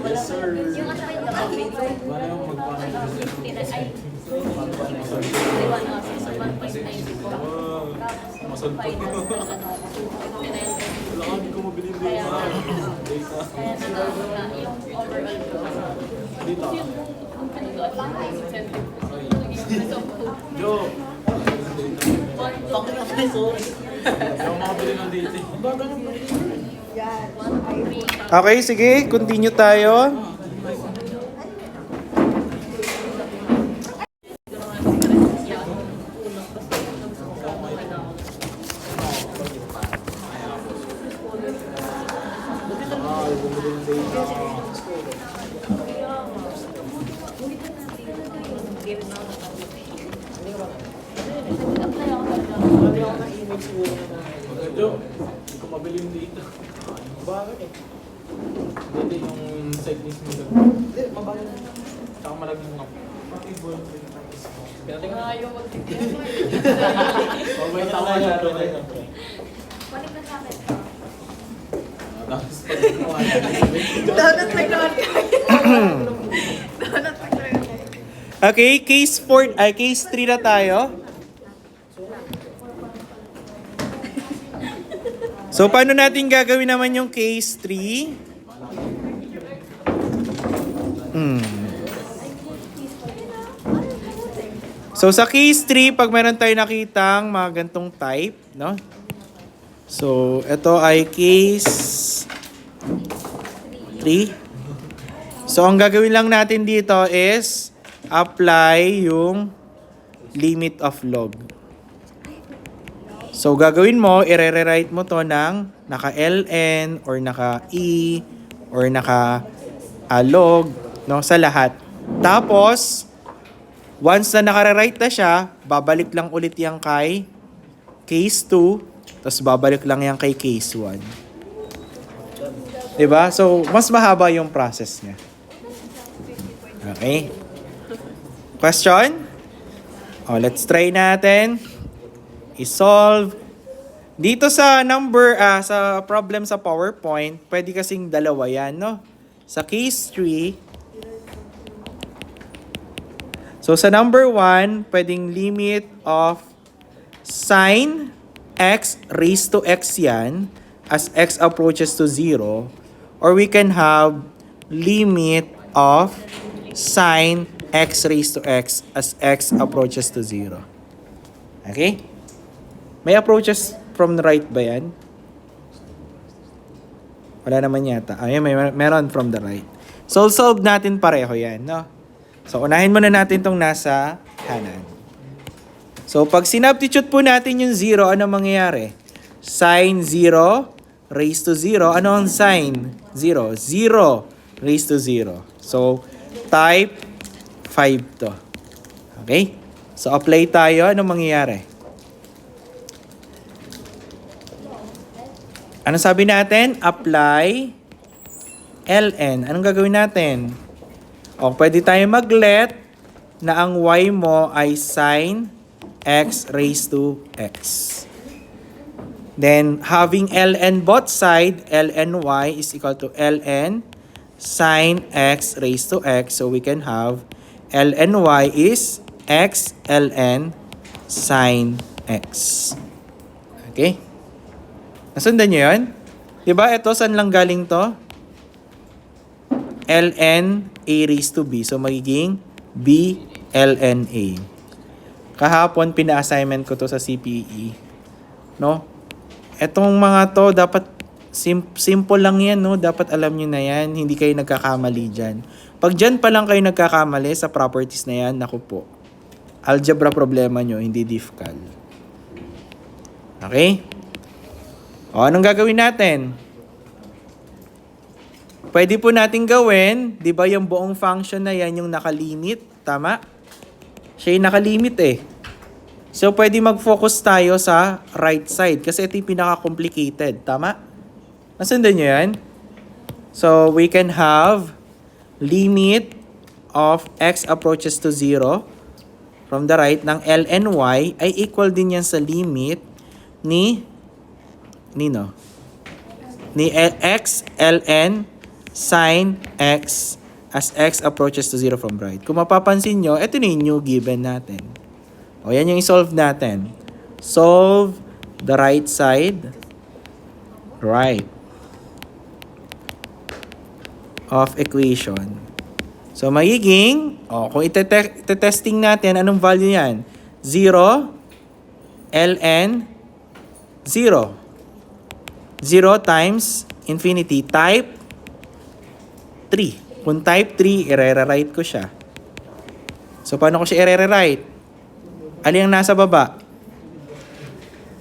Yes, sir. Yung ano ba yung kapatid? Wala yung magpapalala. 59, ay, 61 ounces, so 1.94. Tapos, finals, ano, 59. Wala ka, hindi ko mabili din. Kaya nga, Data. kaya natawag na yung overall ko. Dito. Yung pinag-out lang ay 600. Naging Yo! Bakit na tayo sorry? Hindi ako makabili ng data. Okay, sige. Continue tayo. Game na. Nag-apply ako talaga. Sabi ako ng email siguro na Medyo, hindi ko mabilim dito. bakit eh? Hindi yung site mismo doon. Hindi, mabagal na. Tsaka malaging nga. Pati boyfriend tapos mo. Pinatingin na. Ayaw mag-tignan. May tama na. Kunin na sa akin. Tapos pag gumawa na. Donut may naman kayo. Donut may naman kayo. Okay, case 4, ay case 3 na tayo. So, paano natin gagawin naman yung case 3? So, sa case 3, pag meron tayo nakitang mga gantong type, no? So, ito ay case 3. So, ang gagawin lang natin dito is apply yung limit of log. So, gagawin mo, i-rewrite mo to ng naka-ln or naka-e or naka-log, no, sa lahat. Tapos, once na naka-rewrite na siya, babalik lang ulit yan kay case 2, tapos babalik lang yan kay case 1. Diba? So, mas mahaba yung process niya. Okay? Question? Oh, let's try natin. I-solve. Dito sa sa problem sa PowerPoint, pwede kasing dalawa yan, no? Sa case 3, so sa number 1, pwedeng limit of sin x raised to x yan as x approaches to 0. Or we can have limit of sin x raised to x as x approaches to 0. Okay? May approaches from the right ba yan? Wala naman yata. Ayun, meron from the right. So, solve natin pareho yan, no? So, unahin muna natin tong nasa kanan. So, pag sinubstitute po natin yung 0, ano mangyayari? Sin 0 raised to 0. Ano ang sin 0? 0 raised to 0. So, type 5 to. Okay? So, apply tayo. Ano mangyayari? Ano sabi natin? Apply ln. Anong gagawin natin? O, pwede tayo mag-let na ang y mo ay sin x raised to x. Then, having ln both side, ln y is equal to ln sin x raised to x. So, we can have ln y is x ln sin x. Okay? Nasundan nyo yun? Diba? Ito, saan lang galing to? ln a raised to b. So, magiging b ln a. Kahapon, pina-assignment ko to sa CPE. No? Etong mga to, dapat simple lang yan, no? Dapat alam nyo na yan. Hindi kayo nagkakamali dyan. Pag dyan pa lang kayo nagkakamali sa properties na yan, naku po. Algebra problema nyo, hindi difficult. Okay? O, anong gagawin natin? Pwede po natin gawin, di ba yung buong function na yan, yung nakalimit, tama? Siya yung nakalimit eh. So, pwede mag-focus tayo sa right side kasi ito yung pinaka-complicated, tama? Nasundan nyo yan? So, we can have limit of x approaches to 0 from the right ng ln y ay equal din yan sa limit ni x ln sin x as x approaches to 0 from right. Kung mapapansin nyo, ito na yung new given natin. O, yan yung i-solve natin. Solve the right side. Right. Of equation. So, magiging, kung ite-testing natin, anong value yan? 0, ln 0. 0 times infinity. Type 3. Kung type 3, i-rewrite ko siya. So, paano ko siya i-rewrite? Alin ang nasa baba?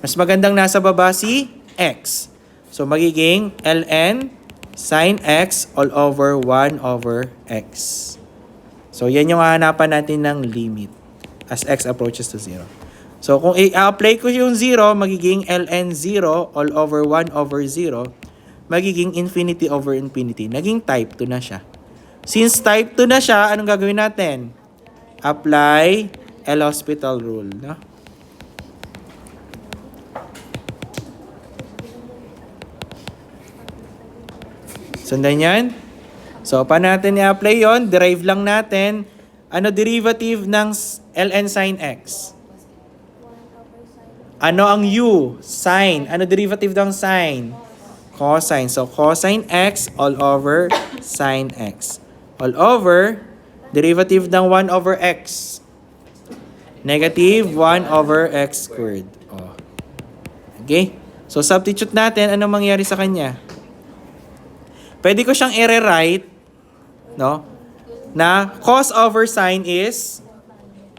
Mas magandang nasa baba si x. So, magiging ln sin x all over 1 over x. So, So, yan yung hahanapan natin ng limit as x approaches to 0. So, kung i-apply ko yung 0, magiging ln 0 all over 1 over 0, magiging infinity over infinity. Naging type 2 na siya. Since type 2 na siya, anong gagawin natin? Apply L'Hospital rule. No? Sundan yan? So, paano natin i-apply yon? Derive lang natin. Ano derivative ng ln sin x? Ano ang u? Sin. Ano derivative ng sin? Cosine. So, cosine x all over sin x. All over, derivative ng 1 over x. Negative 1 over x squared. Oh. Okay? So, substitute natin. Ano mangyari sa kanya? Pwede ko siyang i-rewrite, no? Na cos over sine is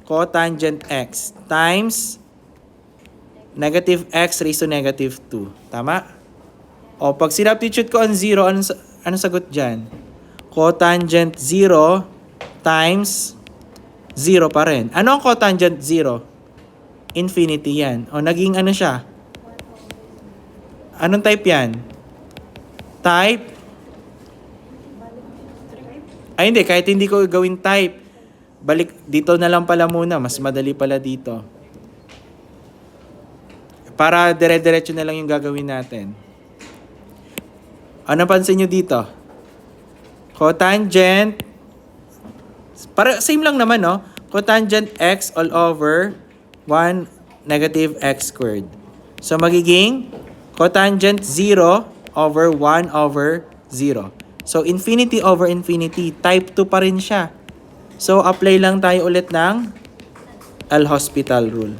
cotangent x times negative x raised to negative 2. Tama? O, pag sinubstitute ko ang 0, anong sagot dyan? Cotangent 0 times 0 pa rin. Ano ang cotangent 0? Infinity yan. O, naging ano siya? Anong type yan? Type? Ay, hindi. Kahit hindi ko gawin type. Balik, dito na lang pala muna. Mas madali pala dito. Para dire-diretso na lang yung gagawin natin. Ano pansin nyo dito? Cotangent. Same lang naman, no? Cotangent x all over 1 negative x squared. So, magiging cotangent 0 over 1 over 0. So, infinity over infinity. Type 2 pa rin siya. So, apply lang tayo ulit ng L'Hospital rule.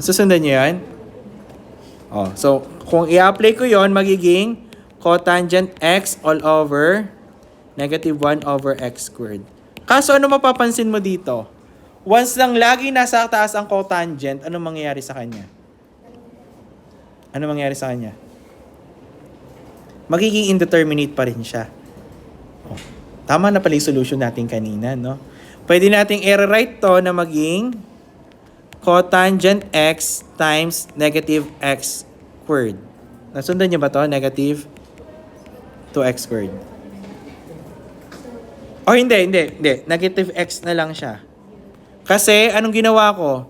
Susundan nyo yan? Oh, so, kung i-apply ko yon magiging cotangent x all over negative 1 over x squared. Kaso, ano mapapansin mo dito? Once lang lagi nasa taas ang cotangent, ano mangyayari sa kanya? Ano mangyayari sa kanya? Magiging indeterminate pa rin siya. Oh, tama na pala yung solution natin kanina, no? Pwede nating i-rewrite to na maging cotangent x times negative x squared. Nasundan niyo ba to? Negative 2x squared. Oh, hindi. Negative x na lang siya. Kasi, anong ginawa ko?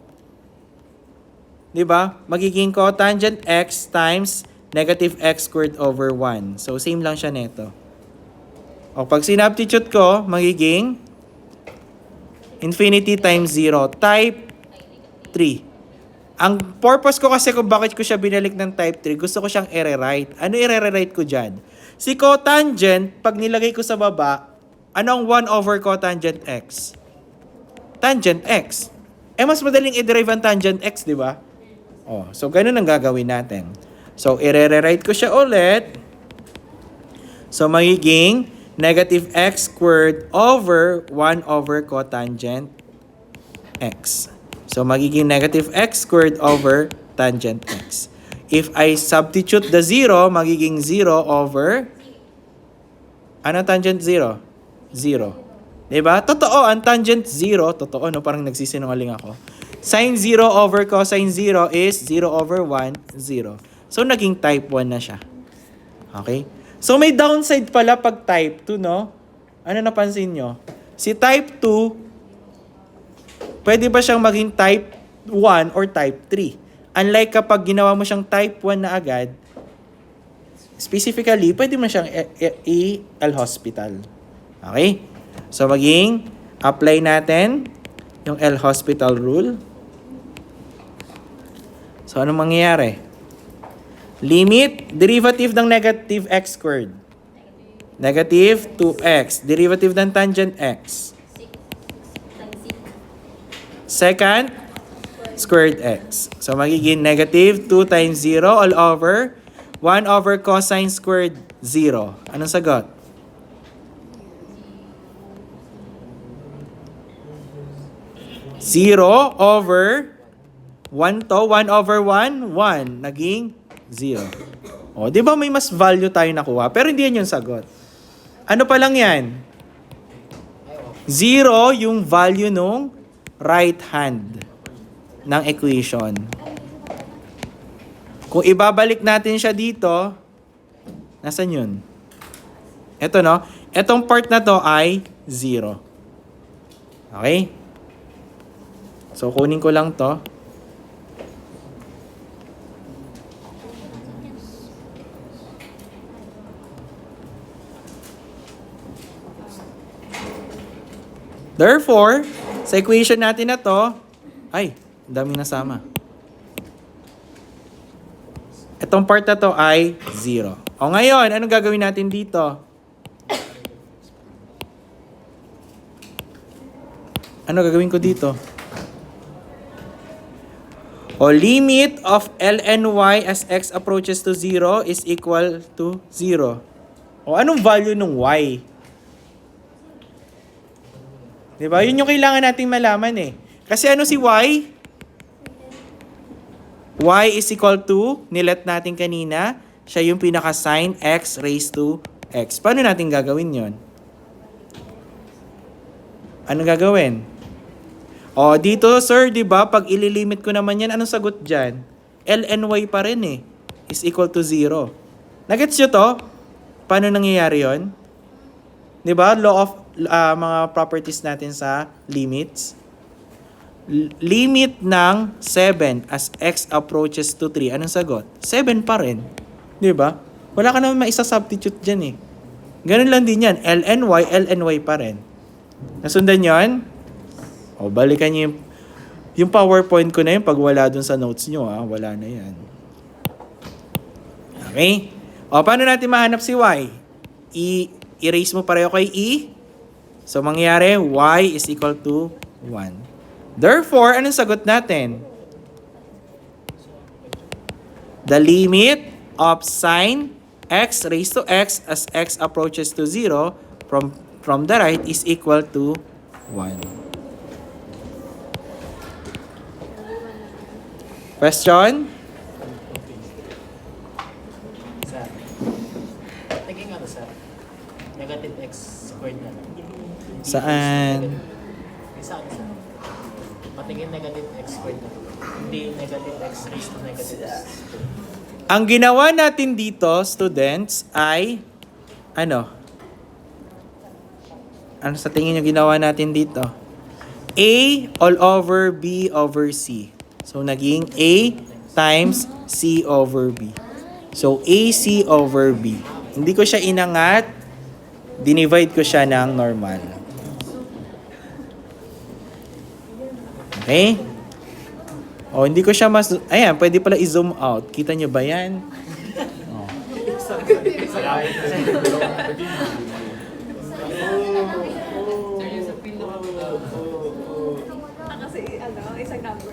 Diba? Magiging cotangent x times negative x squared over 1. So, same lang siya neto. O, pag sinubstitute ko, magiging infinity times 0. Type 3. Ang purpose ko kasi kung bakit ko siya binalik ng type 3, gusto ko siyang i-rewrite. Ano i-rewrite ko dyan? Si cotangent, pag nilagay ko sa baba, anong 1 over cotangent x? Tangent x. Mas madaling i-derive ang tangent x, di ba? Oh, so, ganun ang gagawin natin. So, i-rewrite ko siya ulit. So, magiging negative x squared over 1 over cotangent x. So, magiging negative x squared over tangent x. If I substitute the 0, magiging 0 over... Ano tangent 0? 0. Diba? Totoo, ang tangent 0, totoo, no? Parang nagsisinungaling ako. Sin 0 over cosine 0 is 0 over 1, 0. So, naging type 1 na siya. Okay? So, may downside pala pag type 2, no? Ano napansin nyo? Si type 2, pwede ba siyang maging type 1 or type 3? Unlike kapag ginawa mo siyang type 1 na agad, specifically, pwede mo siyang L'Hospital. Okay? So, maging apply natin yung L'Hospital rule. So, anong mangyayari? Limit, derivative ng negative x squared. Negative 2x. Derivative ng tangent x. Second, squared x. So, magiging negative 2 times 0 all over 1 over cosine squared 0. Anong sagot? Zero over 1 to, 1 over 1, 1. Naging 0. O, di ba may mas value tayo nakuha? Pero hindi yan yung sagot. Ano pa lang yan? 0 yung value nung right hand ng equation. Kung ibabalik natin siya dito, nasan yun? Ito, no? Etong part na to ay 0. Okay? So, kunin ko lang to. Therefore, sa equation natin na to, ay, daming nasama. Itong part na to ay 0. O ngayon, anong gagawin natin dito? Ano gagawin ko dito? O limit of ln y as x approaches to 0 is equal to 0. O anong value ng y? Diba? Yun yung kailangan nating malaman eh. Kasi ano si y? Y is equal to, nilet natin kanina, siya yung pinaka-sin x raised to x. Paano natin gagawin yon? Ano gagawin? O, dito sir, di ba pag ililimit ko naman yan, anong sagot dyan? ln y pa rin eh. Is equal to 0. Nagets nyo to? Paano nangyayari yon? Di ba? Law of mga properties natin sa limits. Limit ng 7 as x approaches to 3. Anong sagot? 7 pa rin. Di ba? Wala ka naman maisa-substitute dyan eh. Ganun lang din yan. ln y pa rin. Nasundan yon? O, balikan nyo yung PowerPoint ko na yun pag wala dun sa notes nyo. Wala na yan. Okay? O, paano natin mahanap si y? I-erase mo pareho kay e. So, mangyayari, y is equal to 1. Therefore, anong sagot natin? The limit of sin x raised to x as x approaches to 0 from the right is equal to 1. Question? Sir, tingin nga sir, negative x squared na lang. Hindi Saan? Saan sir? Patingin negative x squared na lang. Hindi negative x raised to negative x. Ang ginawa natin dito, students, ay ano? Ano sa tingin nyo ginawa natin dito? A all over B over C. So, naging A times C over B. So, AC over B. Hindi ko siya inangat. Dinivide ko siya ng normal. Okay? O, hindi ko siya mas... Ayan, pwede pala i-zoom out. Kita nyo ba yan? O. Kasi isang number.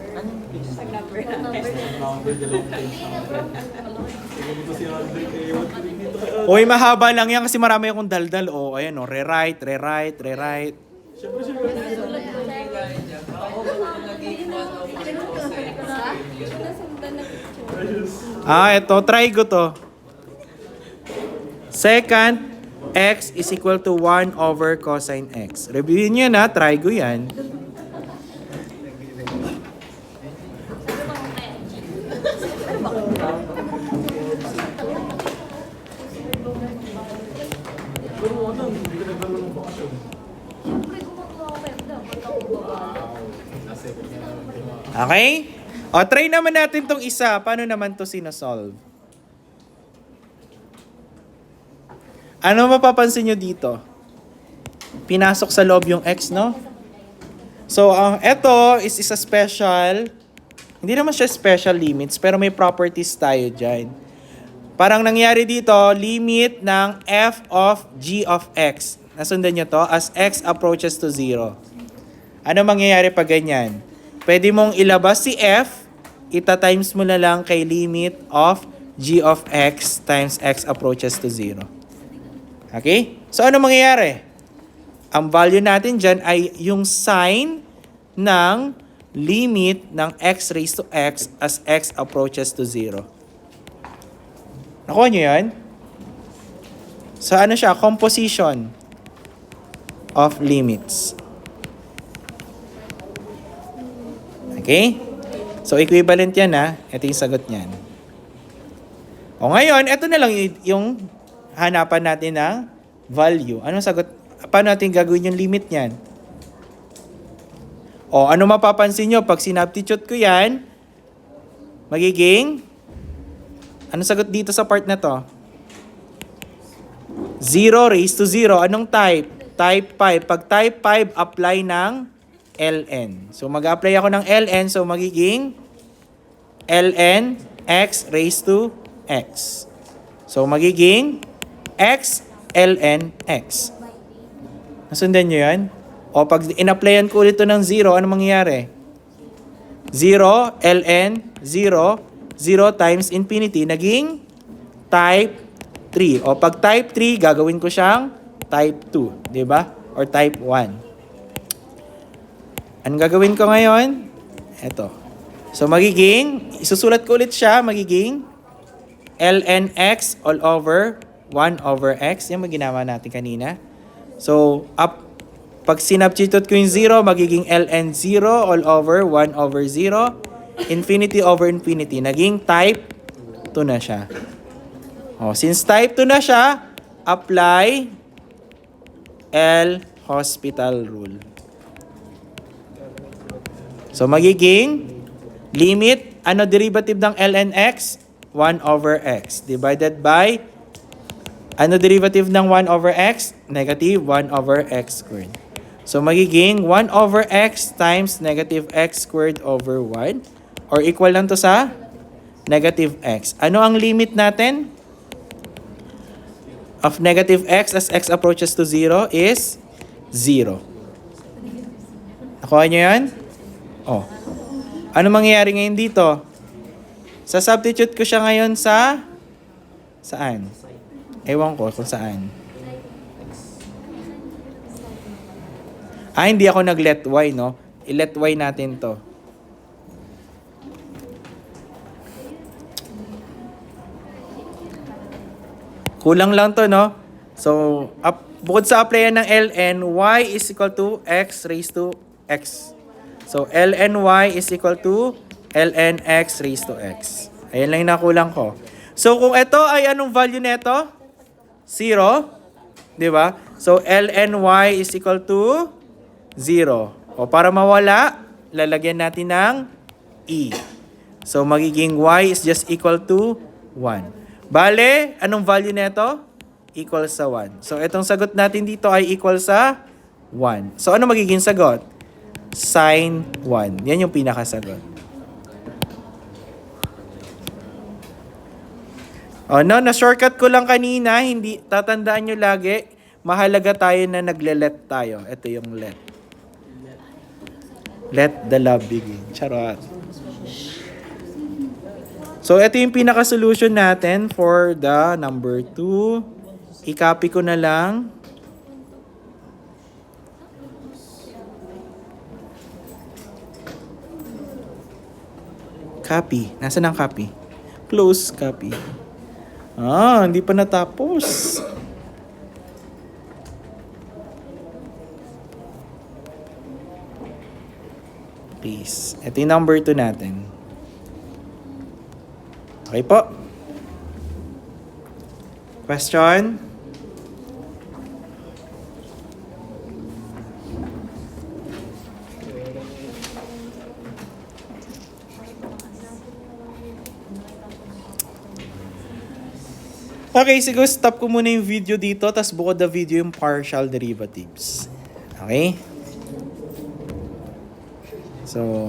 Isang number. Oy, mahaba lang yan kasi marami akong daldal. O, ayan o. Rewrite. Ito. Try ko to. Second, x is equal to 1 over cosine x. Reviewin nyo na. Try ko yan. Okay? O, try naman natin tong isa. Paano naman to sinosolve? Ano mapapansin nyo dito? Pinasok sa loob yung x, no? So, eto is a special, hindi naman siya special limits, pero may properties tayo dyan. Parang nangyari dito, limit ng f of g of x. Nasundan nyo to? As x approaches to 0. Ano mangyayari pag ganyan? Pwede mong ilabas si f, ita-times mo na lang kay limit of g of x times x approaches to 0. Okay? So, ano mangyayari? Ang value natin dyan ay yung sign ng limit ng x raised to x as x approaches to 0. Nakuha nyo yan? So ano siya? Composition of limits. Okay? So equivalent yan ha. Ito yung sagot niyan. O ngayon, ito na lang yung hanapan natin ng value. Anong sagot? Paano natin gagawin yung limit niyan? O ano mapapansin nyo? Pag sinubstitute ko yan, magiging, anong sagot dito sa part na to? 0 raised to 0. Anong type? Type 5. Pag type 5, apply ng ln. So mag-apply ako ng ln. So magiging ln x raised to x. So magiging x ln x. Nasundan nyo yan? O pag in-applyan ko ulit ito ng 0, ano mangyayari? 0 ln 0 0 times infinity naging type 3. O pag type 3, gagawin ko siyang type 2, di ba? Or type 1. Anong gagawin ko ngayon? Ito. So magiging, isusulat ko ulit siya, magiging ln x all over 1 over x. Yan ang ginawa natin kanina. So, pag sinubstitute ko yung 0, magiging ln 0 all over 1 over 0. Infinity over infinity. Naging type 2 na siya. Oh, since type 2 na siya, apply L'Hospital rule. So, magiging limit, ano derivative ng ln x? 1 over x. Divided by, ano derivative ng 1 over x? Negative 1 over x squared. So, magiging 1 over x times negative x squared over 1. Or equal lang to sa negative x. Ano ang limit natin of negative x as x approaches to 0 is 0. Nakuha nyo yan? Oh. Ano mangyayari ngayon dito? Sa-substitute ko siya ngayon sa saan? Ewan ko kung saan. Hindi ako nag-let y, no? I-let y natin to. Kulang lang to, no? So, bukod sa applyan ng ln, y is equal to x raised to x. So, ln y is equal to ln x raised to x. Ayan lang yung nakulang ko. So, kung ito ay anong value nito? 0. Di ba? So, ln y is equal to 0. O para mawala, lalagyan natin ng e. So, magiging y is just equal to 1. Bale, anong value nito? Equal sa 1. So, itong sagot natin dito ay equal sa 1. So, ano magiging sagot? Sin 1. Yan yung pinakasagot. O, no, na-shortcut ko lang kanina. Hindi, tatandaan nyo lagi, mahalaga tayo na nagle-let tayo. Ito yung let. Let the love begin. Charot. So, ito yung pinaka-solution natin for the number 2. I-copy ko na lang. Copy. Nasaan ang copy? Close copy. Hindi pa natapos. Please. Ito yung number 2 natin. Okay po. Question? Okay, siguro stop ko muna yung video dito, tapos bukod na video yung partial derivatives. Okay? So,